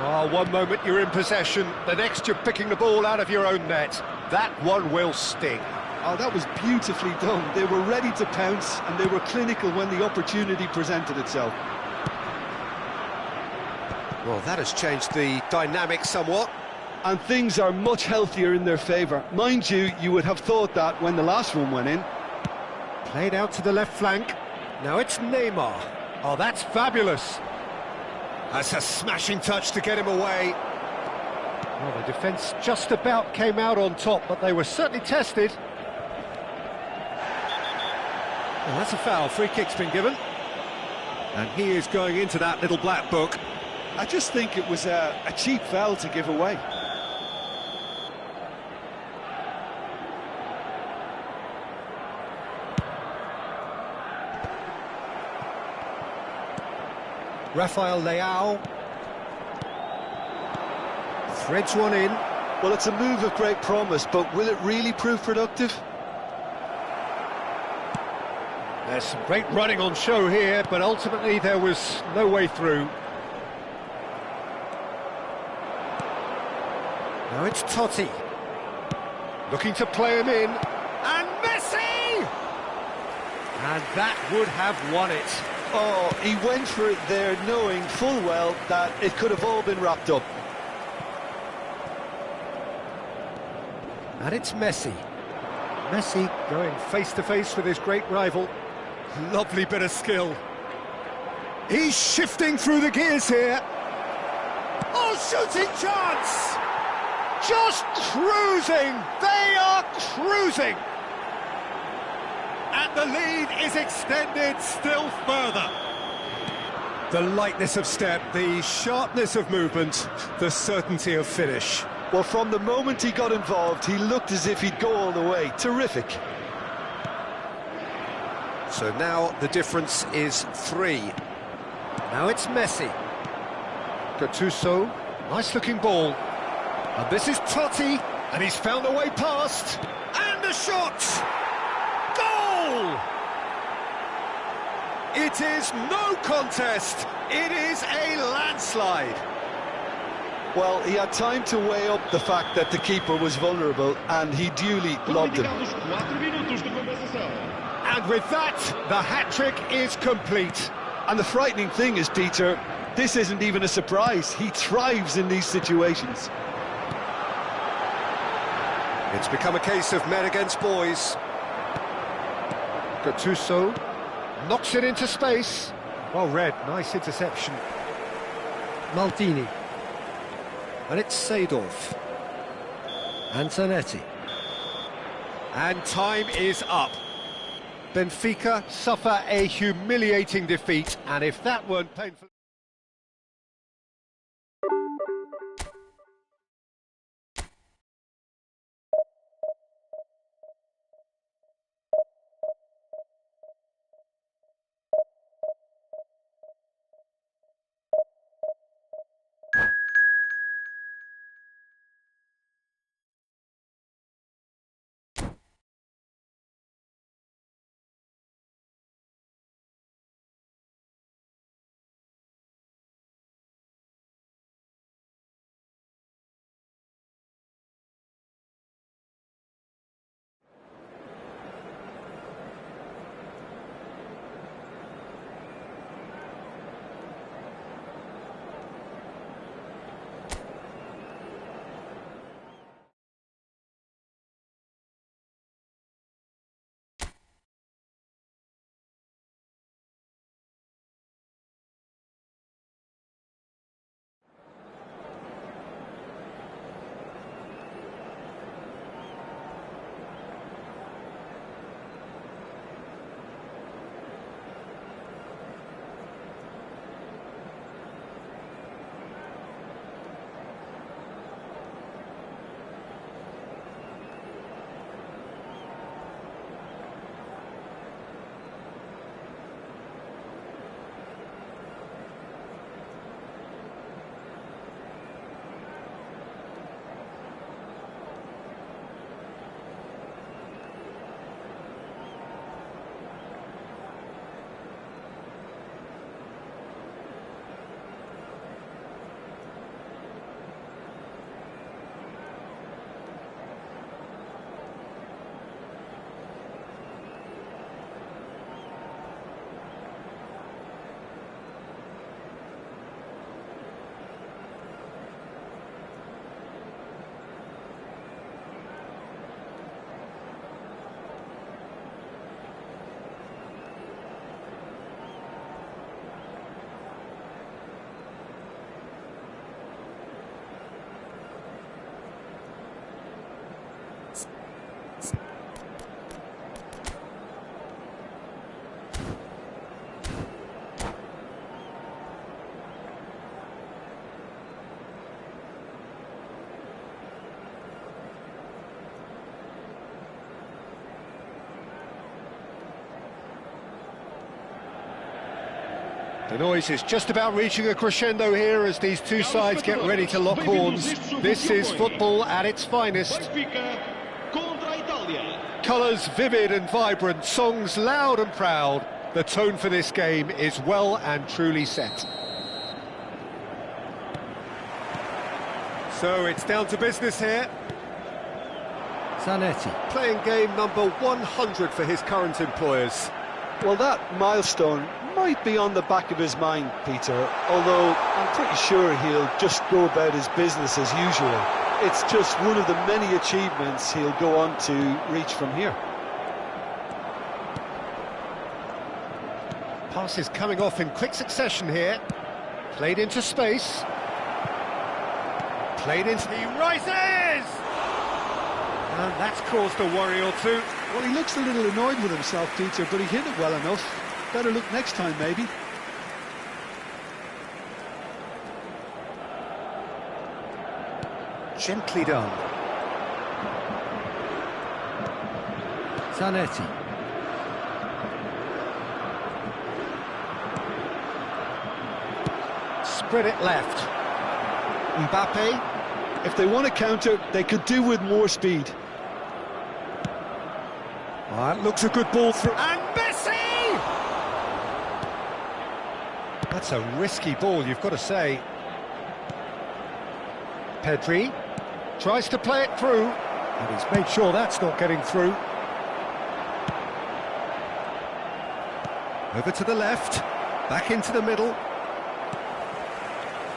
Oh, one moment you're in possession, the next you're picking the ball out of your own net. That one will sting. Oh, that was beautifully done. They were ready to pounce and they were clinical when the opportunity presented itself. Well, that has changed the dynamic somewhat. And things are much healthier in their favour. Mind you, you would have thought that when the last one went in. Played out to the left flank. Now it's Neymar. Oh, that's fabulous. That's a smashing touch to get him away. Well, the defence just about came out on top, but they were certainly tested. Well, that's a foul. Free kick's been given. And he is going into that little black book. I just think it was a cheap foul to give away. Rafael Leao threads one in. Well, it's a move of great promise, but will it really prove productive? There's some great running on show here, but ultimately there was no way through. Now it's Totti. Looking to play him in. And Messi! And that would have won it. Oh, he went for it there knowing full well that it could have all been wrapped up. And it's Messi. Messi going face-to-face with his great rival. Lovely bit of skill. He's shifting through the gears here. Oh, shooting chance! Just cruising! They are cruising! And the lead is extended still further. The lightness of step, the sharpness of movement, the certainty of finish. Well, from the moment he got involved, he looked as if he'd go all the way. Terrific. So now the difference is 3. Now it's Messi. Gattuso, nice-looking ball. And this is Totti, and he's found a way past. And a shot! Goal! It is no contest. It is a landslide. Well, he had time to weigh up the fact that the keeper was vulnerable, and he duly lobbed him. And with that, the hat-trick is complete. And the frightening thing is, Peter, this isn't even a surprise. He thrives in these situations. It's become a case of men against boys. Gattuso knocks it into space. Well read, nice interception. Maldini. And it's Seedorf. And Zanetti. And time is up. Benfica suffer a humiliating defeat, and if that weren't painful... The noise is just about reaching a crescendo here as these two sides get ready to lock horns. This is football at its finest. Colours vivid and vibrant, songs loud and proud. The tone for this game is well and truly set. So it's down to business here. Zanetti. Playing game number 100 for his current employers. Well, that milestone might be on the back of his mind, Peter, although I'm pretty sure he'll just go about his business as usual. It's just one of the many achievements he'll go on to reach from here. Passes coming off in quick succession here. Played into space. Played into... He rises! And that's caused a worry or two. Well, he looks a little annoyed with himself, Peter, but he hit it well enough. Better look next time, maybe. Gently done. Zanetti. Spread it left. Mbappe. If they want to counter, they could do with more speed. That looks a good ball through. And Messi! That's a risky ball, you've got to say. Pedri tries to play it through, and he's made sure that's not getting through. Over to the left, back into the middle.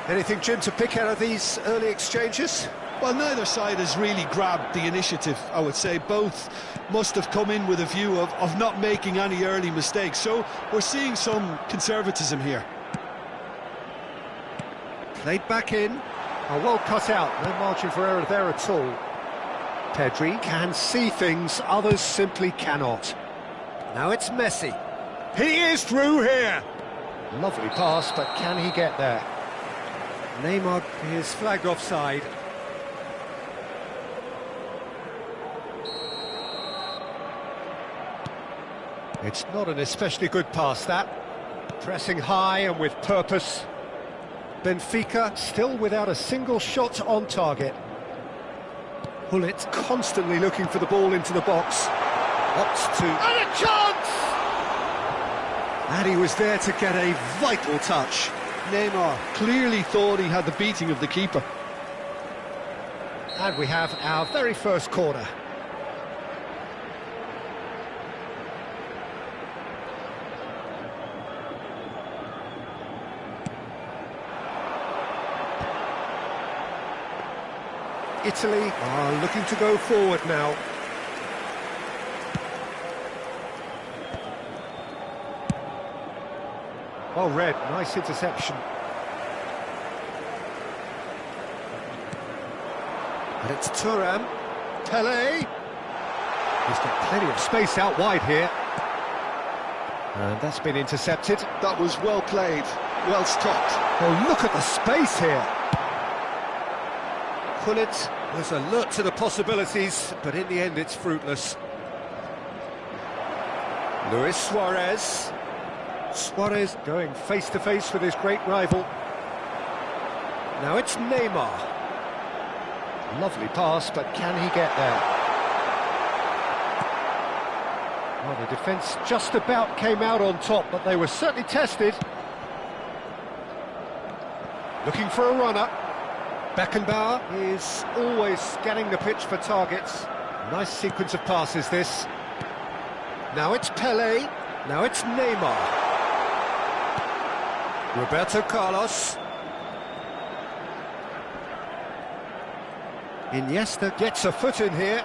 Anything, Jim, to pick out of these early exchanges? Well, neither side has really grabbed the initiative, I would say. Both must have come in with a view of not making any early mistakes. So we're seeing some conservatism here. Played back in. Oh, well cut out. No margin for error there at all. Pedri can see things others simply cannot. Now it's Messi. He is through here. Lovely pass, but can he get there? Neymar is flagged offside. It's not an especially good pass, that. Pressing high and with purpose. Benfica still without a single shot on target. Hullet constantly looking for the ball into the box. Opts to... And a chance! And he was there to get a vital touch. Neymar clearly thought he had the beating of the keeper. And we have our very first corner. Italy are looking to go forward now. Well read, nice interception. And it's Thuram. Pele. He's got plenty of space out wide here. And that's been intercepted. That was well played, well stopped. Oh, look at the space here. Hullet was alert to the possibilities, but in the end it's fruitless. Luis Suarez. Suarez going face-to-face with his great rival. Now it's Neymar. Lovely pass, but can he get there? Well, the defence just about came out on top, but they were certainly tested. Looking for a runner. Beckenbauer is always scanning the pitch for targets. Nice sequence of passes, this. Now it's Pele. Now it's Neymar. Roberto Carlos. Iniesta gets a foot in here.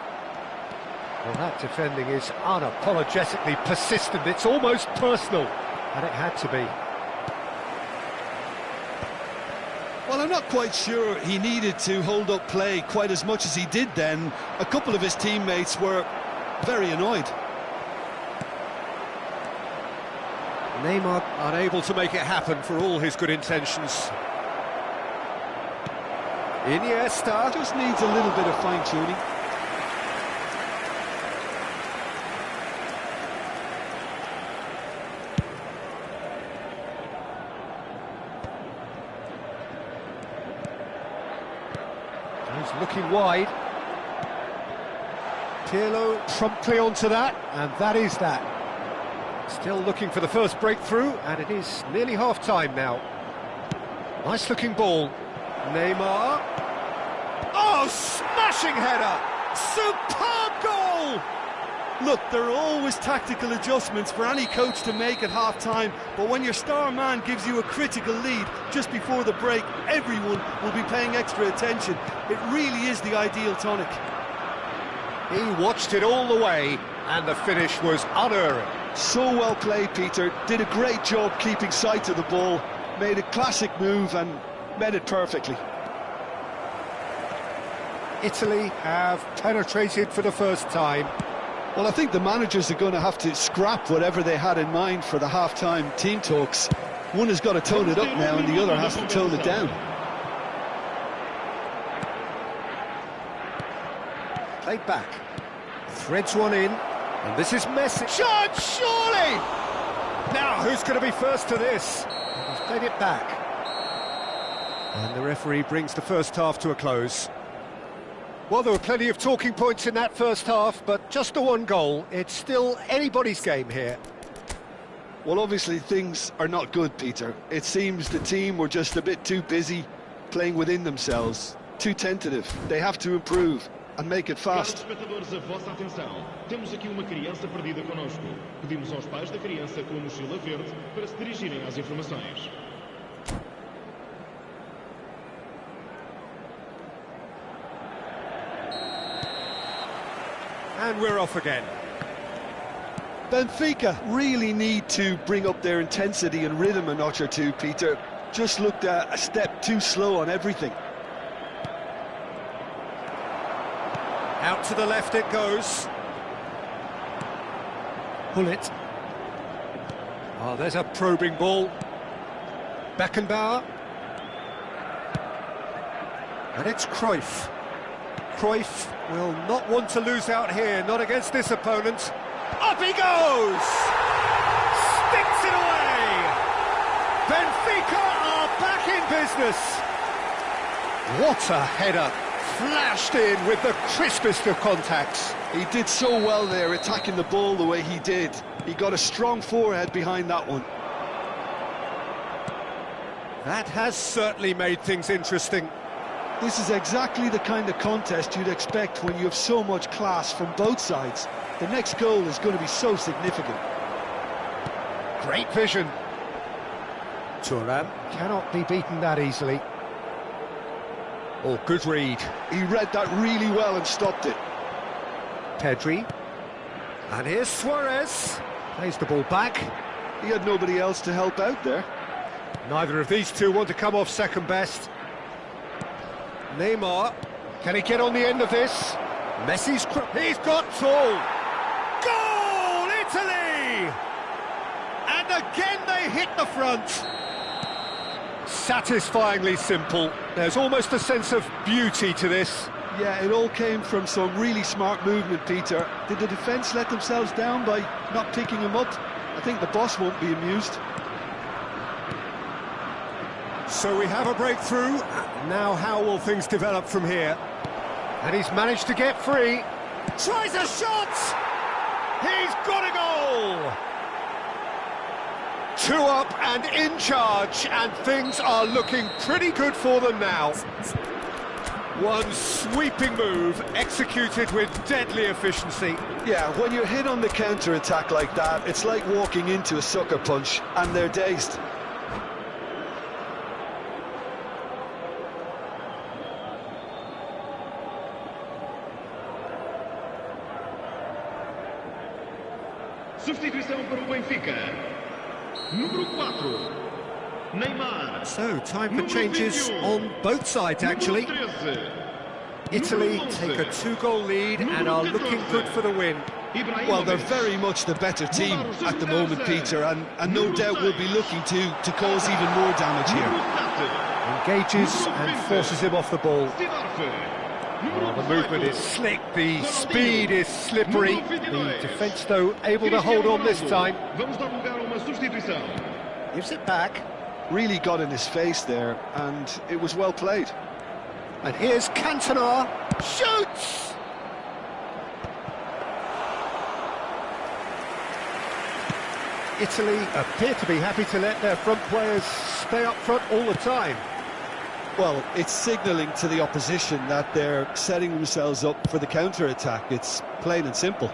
Well, that defending is unapologetically persistent. It's almost personal, and it had to be. Well, I'm not quite sure he needed to hold up play quite as much as he did then. A couple of his teammates were very annoyed. Neymar unable to make it happen for all his good intentions. Iniesta Just needs a little bit of fine-tuning. He's looking wide. Pirlo promptly onto that, and that is that. Still looking for the first breakthrough, and it is nearly half-time now. Nice-looking ball. Neymar. Oh, smashing header! Superb goal! Look, there are always tactical adjustments for any coach to make at half-time, but when your star man gives you a critical lead just before the break, everyone will be paying extra attention. It really is the ideal tonic. He watched it all the way, and the finish was unerring. So well played, Peter. Did a great job keeping sight of the ball, made a classic move and met it perfectly. Italy have penetrated for the first time. Well, I think the managers are going to have to scrap whatever they had in mind for the half-time team talks. One has got to tone it up now and the other has to tone it down. Played back. Threads one in. And this is Messi. Shot, surely! Now, who's going to be first to this? He's played it back. And the referee brings the first half to a close. Well, there were plenty of talking points in that first half, but just the one goal. It's still anybody's game here. Well, obviously things are not good, Peter. It seems the team were just a bit too busy playing within themselves, too tentative. They have to improve and make it fast. Caros espectadores, a vossa atenção. Temos aqui uma criança perdida connosco. Pedimos aos pais da criança com a mochila verde para se dirigirem às informações. And we're off again. Benfica really need to bring up their intensity and rhythm a notch or two, Peter. Just looked a step too slow on everything. Out to the left it goes. Pull it. Oh, there's a probing ball. Beckenbauer. And it's Cruyff. Cruyff will not want to lose out here, not against this opponent. Up he goes! Sticks it away! Benfica are back in business. What a header! Flashed in with the crispest of contacts. He did so well there, attacking the ball the way he did. He got a strong forehead behind that one. That has certainly made things interesting. This is exactly the kind of contest you'd expect when you have so much class from both sides. The next goal is going to be so significant. Great vision. Thuram cannot be beaten that easily. Oh, good read. He read that really well and stopped it. Pedri. And here's Suarez. Plays the ball back. He had nobody else to help out there. Neither of these two want to come off second best. Neymar. Can he get on the end of this? Messi's... He's got tall. Goal, Italy! And again they hit the front. Satisfyingly simple. There's almost a sense of beauty to this. Yeah, it all came from some really smart movement, Peter. Did the defence let themselves down by not picking him up? I think the boss won't be amused. So we have a breakthrough. Now how will things develop from here? And he's managed to get free. Tries a shot! He's got a goal! 2 up and in charge, and things are looking pretty good for them now. One sweeping move, executed with deadly efficiency. Yeah, when you're hit on the counter-attack like that, it's like walking into a sucker punch, and they're dazed. Substituição para o Benfica. Número 4. Neymar. So, time for changes on both sides, actually. Italy take a 2-goal lead and are looking good for the win. Well, they're very much the better team at the moment, Peter, and no doubt will be looking to cause even more damage here. Engages and forces him off the ball. Oh, the movement is slick, the speed is slippery. The defence, though, able to hold on this time. Gives it back. Really got in his face there, and it was well played. And here's Cantona. Shoots! Italy appear to be happy to let their front players stay up front all the time. Well, it's signalling to the opposition that they're setting themselves up for the counter-attack. It's plain and simple.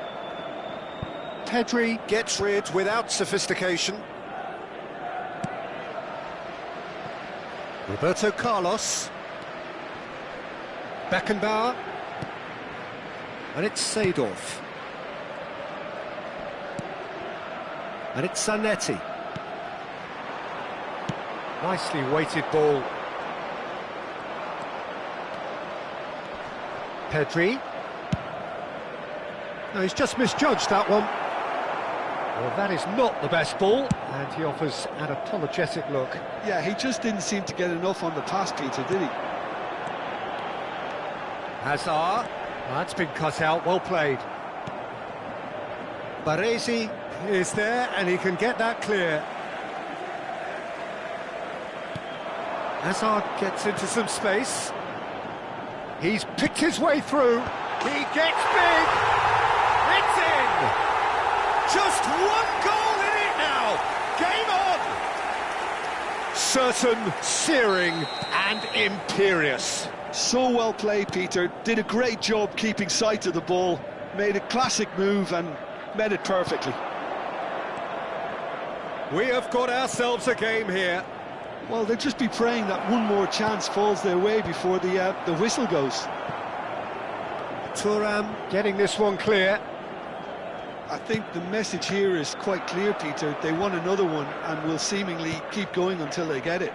Pedri gets rid without sophistication. Roberto Carlos. Beckenbauer. And it's Seedorf. And it's Zanetti. Nicely weighted ball. Pedri. No, he's just misjudged that one. Well, that is not the best ball, and he offers an apologetic look. Yeah, he just didn't seem to get enough on the pass, Peter, did he? Hazard. That's been cut out, well played. Baresi is there, and he can get that clear. Hazard gets into some space. He's picked his way through. He gets big. It's in. Just 1 goal in it now. Game on. Certain, searing, and imperious. So well played, Peter. Did a great job keeping sight of the ball. Made a classic move and met it perfectly. We have got ourselves a game here. Well, they'll just be praying that one more chance falls their way before the whistle goes. Thuram getting this one clear. I think the message here is quite clear, Peter. They want another one and will seemingly keep going until they get it.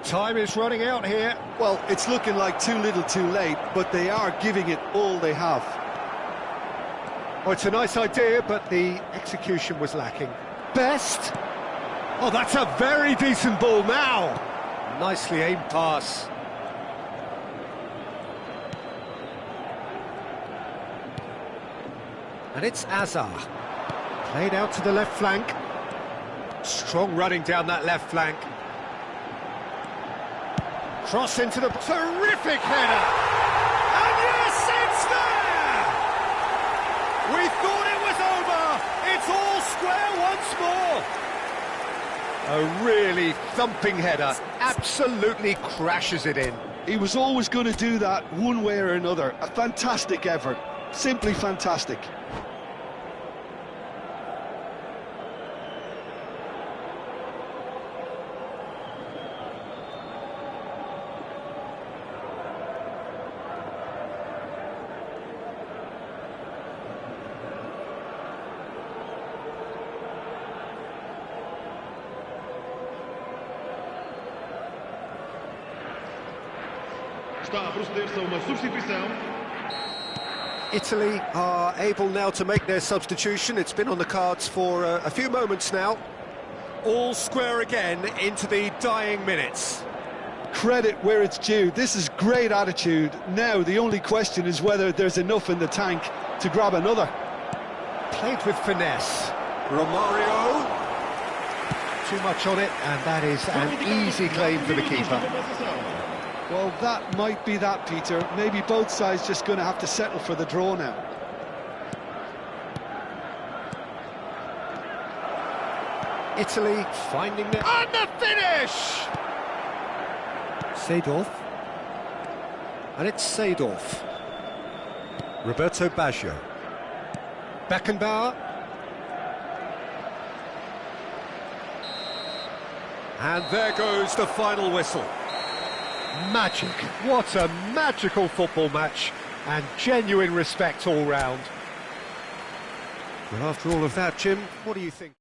Time is running out here. Well, it's looking like too little too late, but they are giving it all they have. Oh, it's a nice idea, but the execution was lacking. Best. Oh, that's a very decent ball now. Nicely aimed pass. And it's Azar. Played out to the left flank. Strong running down that left flank. Cross into the... Terrific header! And yes, it's there! We thought it was over! It's all square once more! A really thumping header. Absolutely crashes it in. He was always going to do that one way or another. A fantastic effort. Simply fantastic. Está a proceder-se a uma substituição. Italy are able now to make their substitution. It's been on the cards for a few moments now. All square again into the dying minutes. Credit where it's due. This is great attitude. Now the only question is whether there's enough in the tank to grab another. Played with finesse. Romario. Too much on it, and that is an easy claim for the keeper. Well, that might be that, Peter. Maybe both sides just going to have to settle for the draw now. Italy finding the... And the finish! Seedorf. And it's Seedorf. Roberto Baggio. Beckenbauer. And there goes the final whistle. Magic. What a magical football match, and genuine respect all round. Well, after all of that, Jim, what do you think?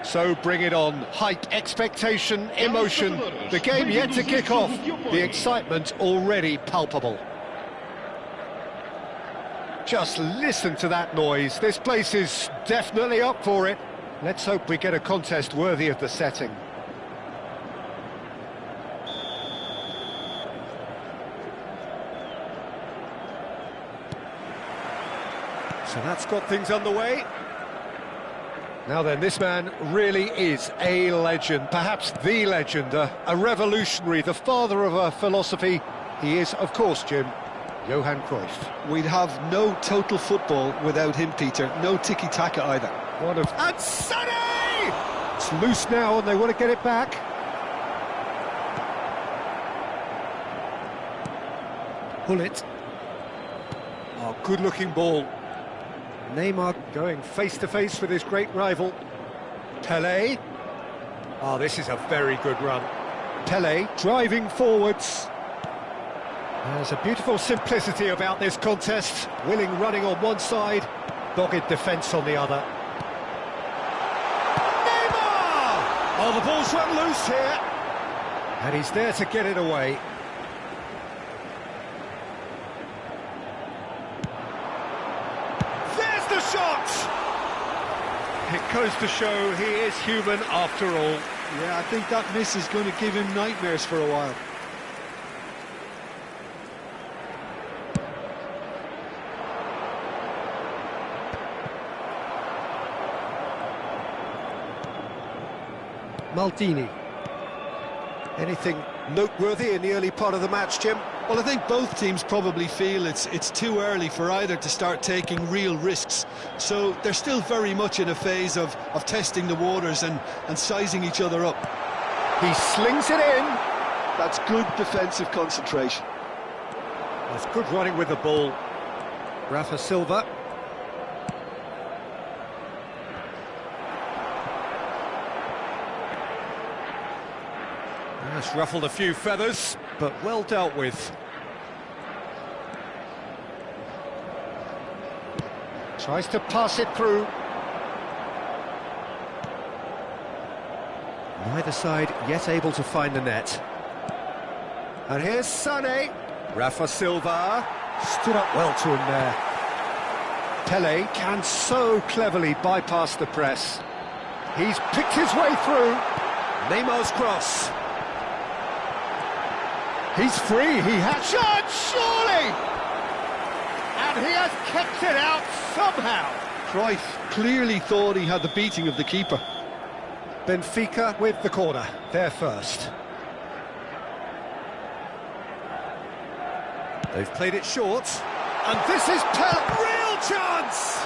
So bring it on. Hype, expectation, emotion. The game yet to kick off. The excitement already palpable. Just listen to that noise. This place is definitely up for it. Let's hope we get a contest worthy of the setting. So that's got things underway. Now then, this man really is a legend, perhaps the legend, a revolutionary, the father of a philosophy. He is, of course, Jim, Johan Cruyff. We'd have no total football without him, Peter. No tiki-taka either. And Sonny! It's loose now and they want to get it back. Pull it. Oh, good-looking ball. Neymar going face-to-face with his great rival. Pelé. Oh, this is a very good run. Pelé driving forwards. There's a beautiful simplicity about this contest. Willing running on one side, dogged defence on the other. Neymar! Oh, the ball's run loose here. And he's there to get it away. There's the shot! It goes to show he is human after all. Yeah, I think that miss is going to give him nightmares for a while. Maldini. Anything noteworthy in the early part of the match, Jim? Well, I think both teams probably feel it's too early for either to start taking real risks. So they're still very much in a phase of testing the waters and sizing each other up. He slings it in. That's good defensive concentration. That's good running with the ball. Rafa Silva. That's ruffled a few feathers, but well dealt with. Tries to pass it through. Neither side yet able to find the net. And here's Sané. Rafa Silva stood up well to him there. Pelé can so cleverly bypass the press. He's picked his way through. Neymar's cross. He's free, he has shot, surely! And he has kept it out somehow. Cruyff clearly thought he had the beating of the keeper. Benfica with the corner, they're first. They've played it short, and this is real chance!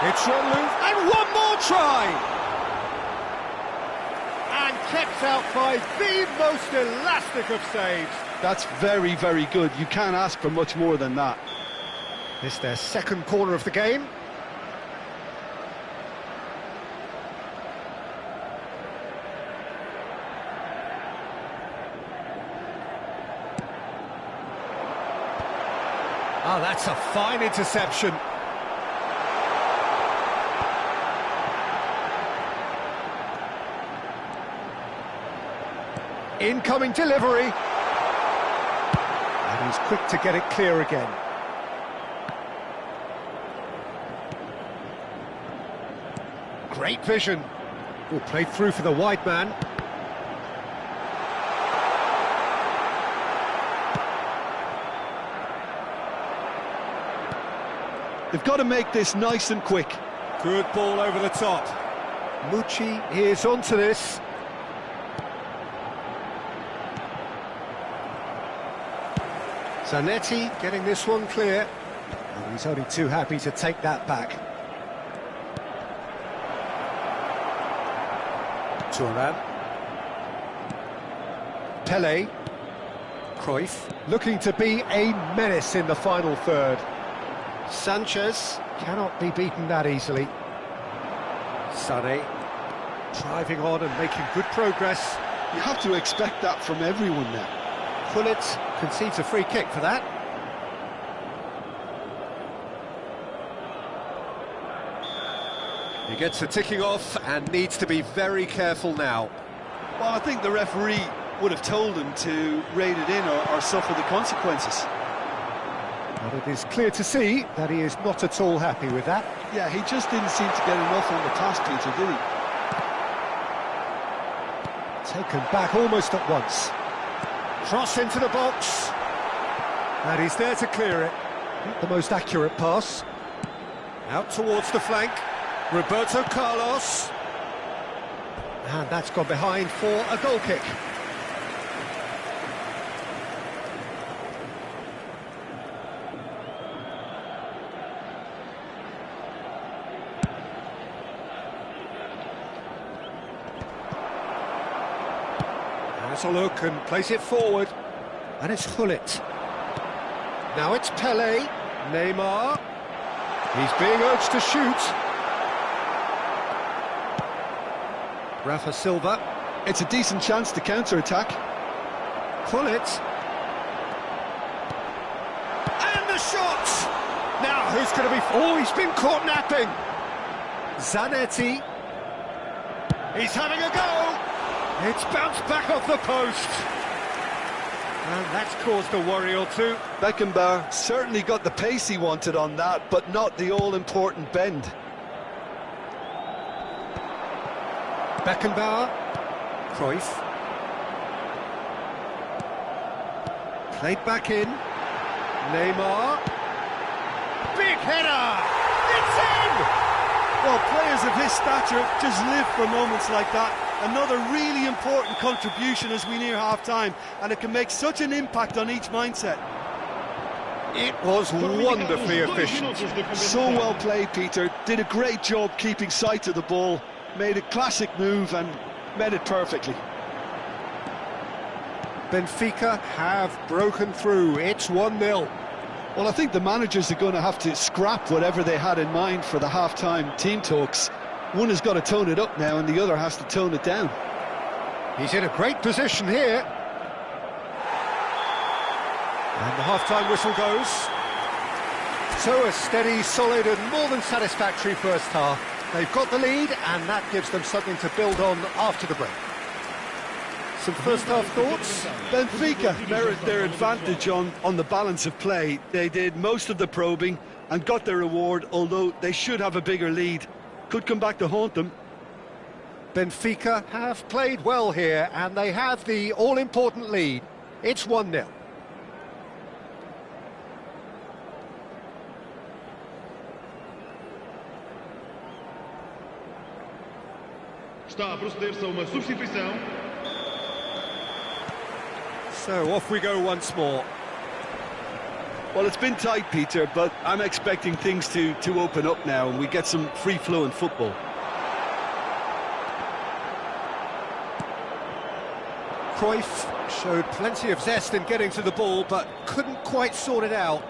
It's run loose, and one more try! And kept out by the most elastic of saves. That's very, very good. You can't ask for much more than that. This their second corner of the game. Oh, that's a fine interception. Incoming delivery. And he's quick to get it clear again. Great vision. Oh, played through for the wide man. They've got to make this nice and quick. Good ball over the top. Mucci is onto this. Zanetti getting this one clear. And he's only too happy to take that back. Thuram. Pelé. Cruyff looking to be a menace in the final third. Sanchez cannot be beaten that easily. Sané driving on and making good progress. You have to expect that from everyone now. Pullet concedes a free kick for that. He gets a ticking off and needs to be very careful now. Well, I think the referee would have told him to rein it in or suffer the consequences. But it is clear to see that he is not at all happy with that. Yeah, he just didn't seem to get enough on the task, Peter, did he? Taken back almost at once. Cross into the box. And he's there to clear it. The most accurate pass. Out towards the flank. Roberto Carlos. And that's gone behind for a goal kick. Has a look and plays it forward. And it's Hullet. Now it's Pele. Neymar. He's being urged to shoot. Rafa Silva. It's a decent chance to counter-attack. Hullet. And the shot! Now, who's going to be... Oh, he's been caught napping. Zanetti. He's having a go. It's bounced back off the post. And that's caused a worry or two. Beckenbauer certainly got the pace he wanted on that, but not the all-important bend. Beckenbauer. Cruyff. Played back in. Neymar. Big header! It's in! Well, players of his stature just live for moments like that. Another really important contribution as we near half-time, and it can make such an impact on each mindset. It was wonderfully efficient. So well played, Peter. Did a great job keeping sight of the ball, made a classic move and met it perfectly. Benfica have broken through. It's 1-0. Well, I think the managers are going to have to scrap whatever they had in mind for the half-time team talks. One has got to tone it up now and the other has to tone it down. He's in a great position here. And the half-time whistle goes. So a steady, solid and more than satisfactory first half. They've got the lead and that gives them something to build on after the break. Some first half thoughts? Benfica merit their advantage on the balance of play. They did most of the probing and got their reward, although they should have a bigger lead. Could come back to haunt them. Benfica have played well here and they have the all-important lead. It's 1-0. Está a proceder-se a uma substituição. So off we go once more. Well, it's been tight, Peter, but I'm expecting things to open up now and we get some free-flowing football. Cruyff showed plenty of zest in getting to the ball, but couldn't quite sort it out.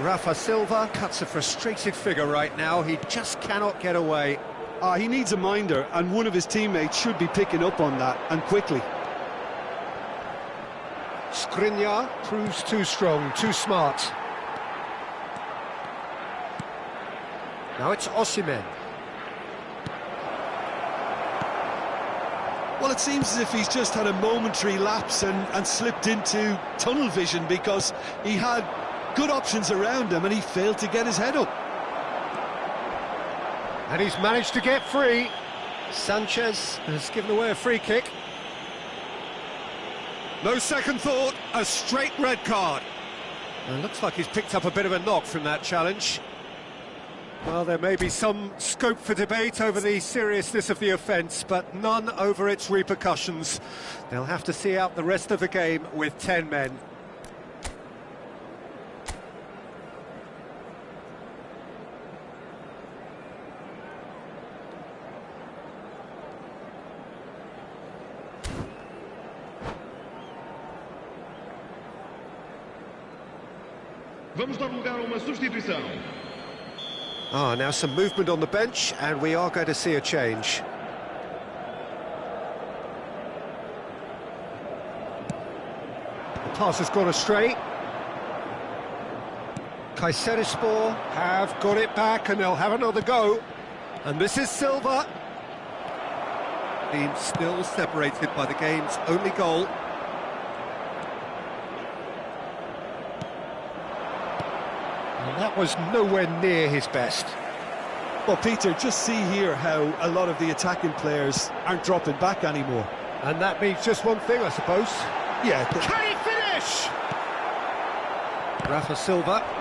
Rafa Silva cuts a frustrated figure right now. He just cannot get away. He needs a minder, and one of his teammates should be picking up on that, and quickly. Skriniar proves too strong, too smart. Now it's Osimhen. Well, it seems as if he's just had a momentary lapse and slipped into tunnel vision because he had good options around him and he failed to get his head up. And he's managed to get free. Sanchez has given away a free kick. No second thought, a straight red card. And it looks like he's picked up a bit of a knock from that challenge. Well, there may be some scope for debate over the seriousness of the offence, but none over its repercussions. They'll have to see out the rest of the game with 10 men. Vamos dar lugar a uma substituição. Now some movement on the bench, and we are going to see a change. The pass has gone astray. Kayserispor have got it back and they'll have another go. And this is Silva. Team still separated by the game's only goal. And that was nowhere near his best. Well, Peter, just see here how a lot of the attacking players aren't dropping back anymore. And that means just one thing, I suppose. Yeah. Can he finish? Rafa Silva.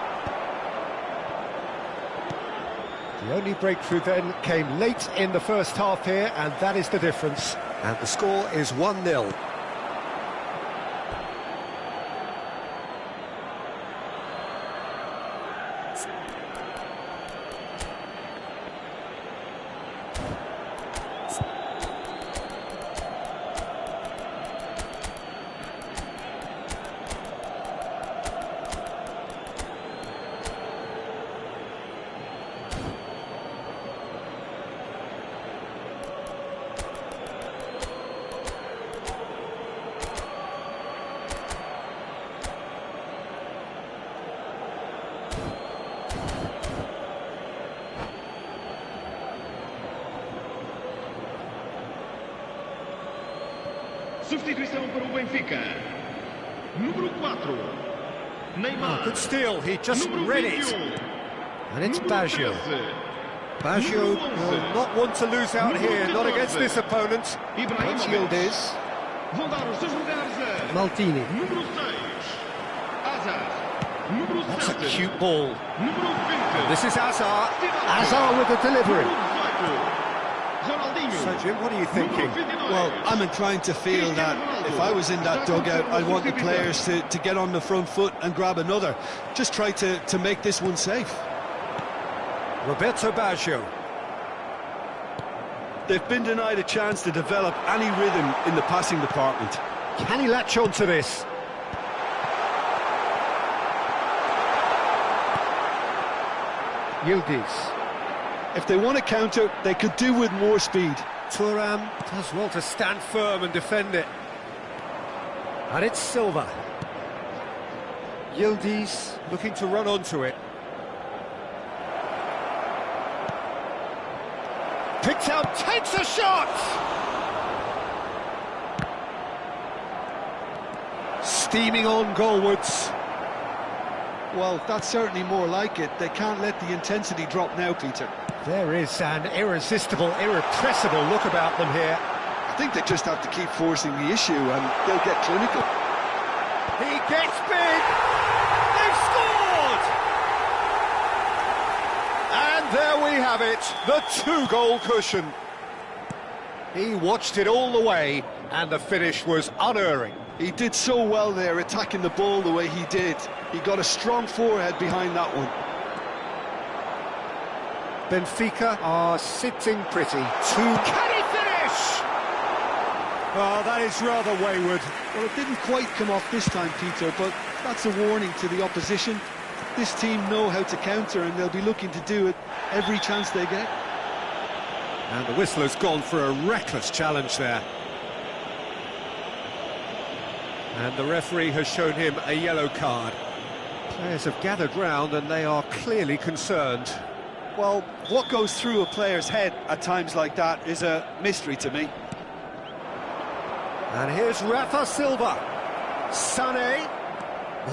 The only breakthrough then came late in the first half here, and that is the difference. And the score is 1-0. Substituição para o Benfica. Número 4. Neymar. Good steal, he just Número read it. 21. And it's Número Baggio. 13. Baggio Número will 11. not want to lose out Número here, not 14. against this opponent. That's Yildiz. Vão dar os seus lugares a Maldini. número 6. Hazard. Número That's a 7. cute ball. Número 20. This is Hazard. Hazard with the delivery. Ronaldinho. So, Jim, what are you thinking? Número 29. Well, I'm inclined to feel that if I was in that dugout, I'd want the players to get on the front foot and grab another. Just try to make this one safe. Roberto Baggio. They've been denied a chance to develop any rhythm in the passing department. Can he latch on to this? Yildiz. If they want to counter, they could do with more speed. Thuram does well to stand firm and defend it. And it's Silva. Yildiz looking to run onto it. Picks out, takes a shot! Steaming on goalwards. Well, that's certainly more like it. They can't let the intensity drop now, Peter. There is an irresistible, irrepressible look about them here. I think they just have to keep forcing the issue and they'll get clinical. He gets big! They've scored! And there we have it, the two-goal cushion. He watched it all the way, and the finish was unerring. He did so well there, attacking the ball the way he did. He got a strong forehead behind that one. Benfica are sitting pretty. Can he finish? Oh, that is rather wayward. Well, it didn't quite come off this time, Peter, but that's a warning to the opposition. This team know how to counter, and they'll be looking to do it every chance they get. And the whistler's gone for a reckless challenge there. And the referee has shown him a yellow card. Players have gathered round and they are clearly concerned. Well, what goes through a player's head at times like that is a mystery to me. And here's Rafa Silva. Sané.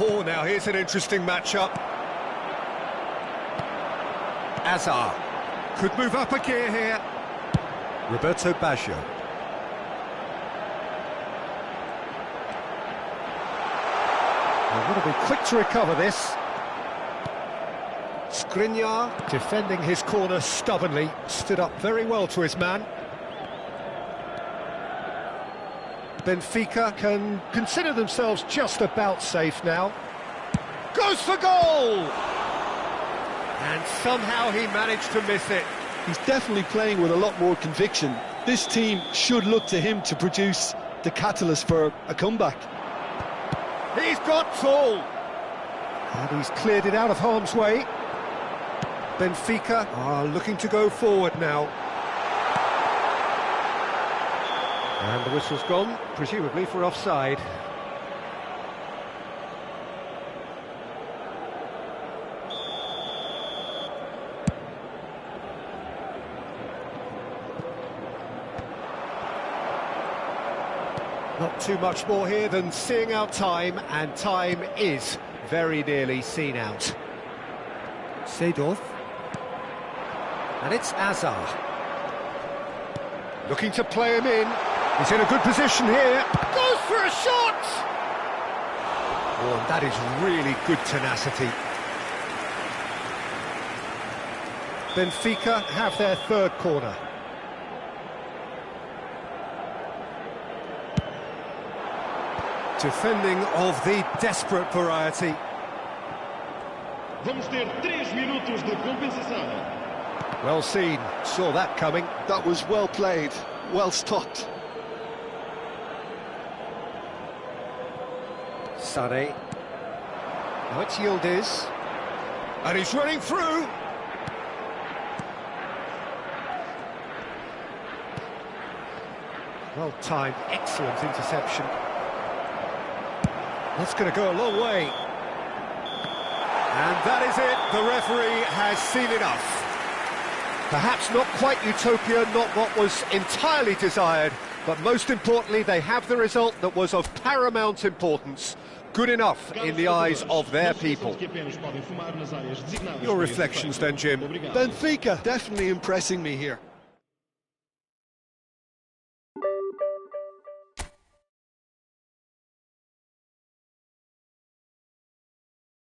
Oh, now here's an interesting matchup. Hazard. Could move up a gear here. Roberto Baggio. They've got to be quick to recover this. Skriniar, defending his corner stubbornly, stood up very well to his man. Benfica can consider themselves just about safe now. Goes for goal! And somehow he managed to miss it. He's definitely playing with a lot more conviction. This team should look to him to produce the catalyst for a comeback. He's got tall. And he's cleared it out of harm's way. Benfica are looking to go forward now. And the whistle's gone, presumably for offside. Not too much more here than seeing out time, and time is very nearly seen out. Seedorf. And it's Azar. Looking to play him in. He's in a good position here. Goes for a shot! Oh, and that is really good tenacity. Benfica have their third corner. Defending of the desperate variety. Vamos ter 3 minutos de compensação. Well seen, saw that coming. That was well played, well stopped. Sane. Now it's Yildiz. And he's running through. Well timed, excellent interception. That's going to go a long way. And that is it, the referee has seen enough. Perhaps not quite utopia, not what was entirely desired, but most importantly, they have the result that was of paramount importance. Good enough in the eyes of their people. Your reflections then, Jim? Benfica definitely impressing me here.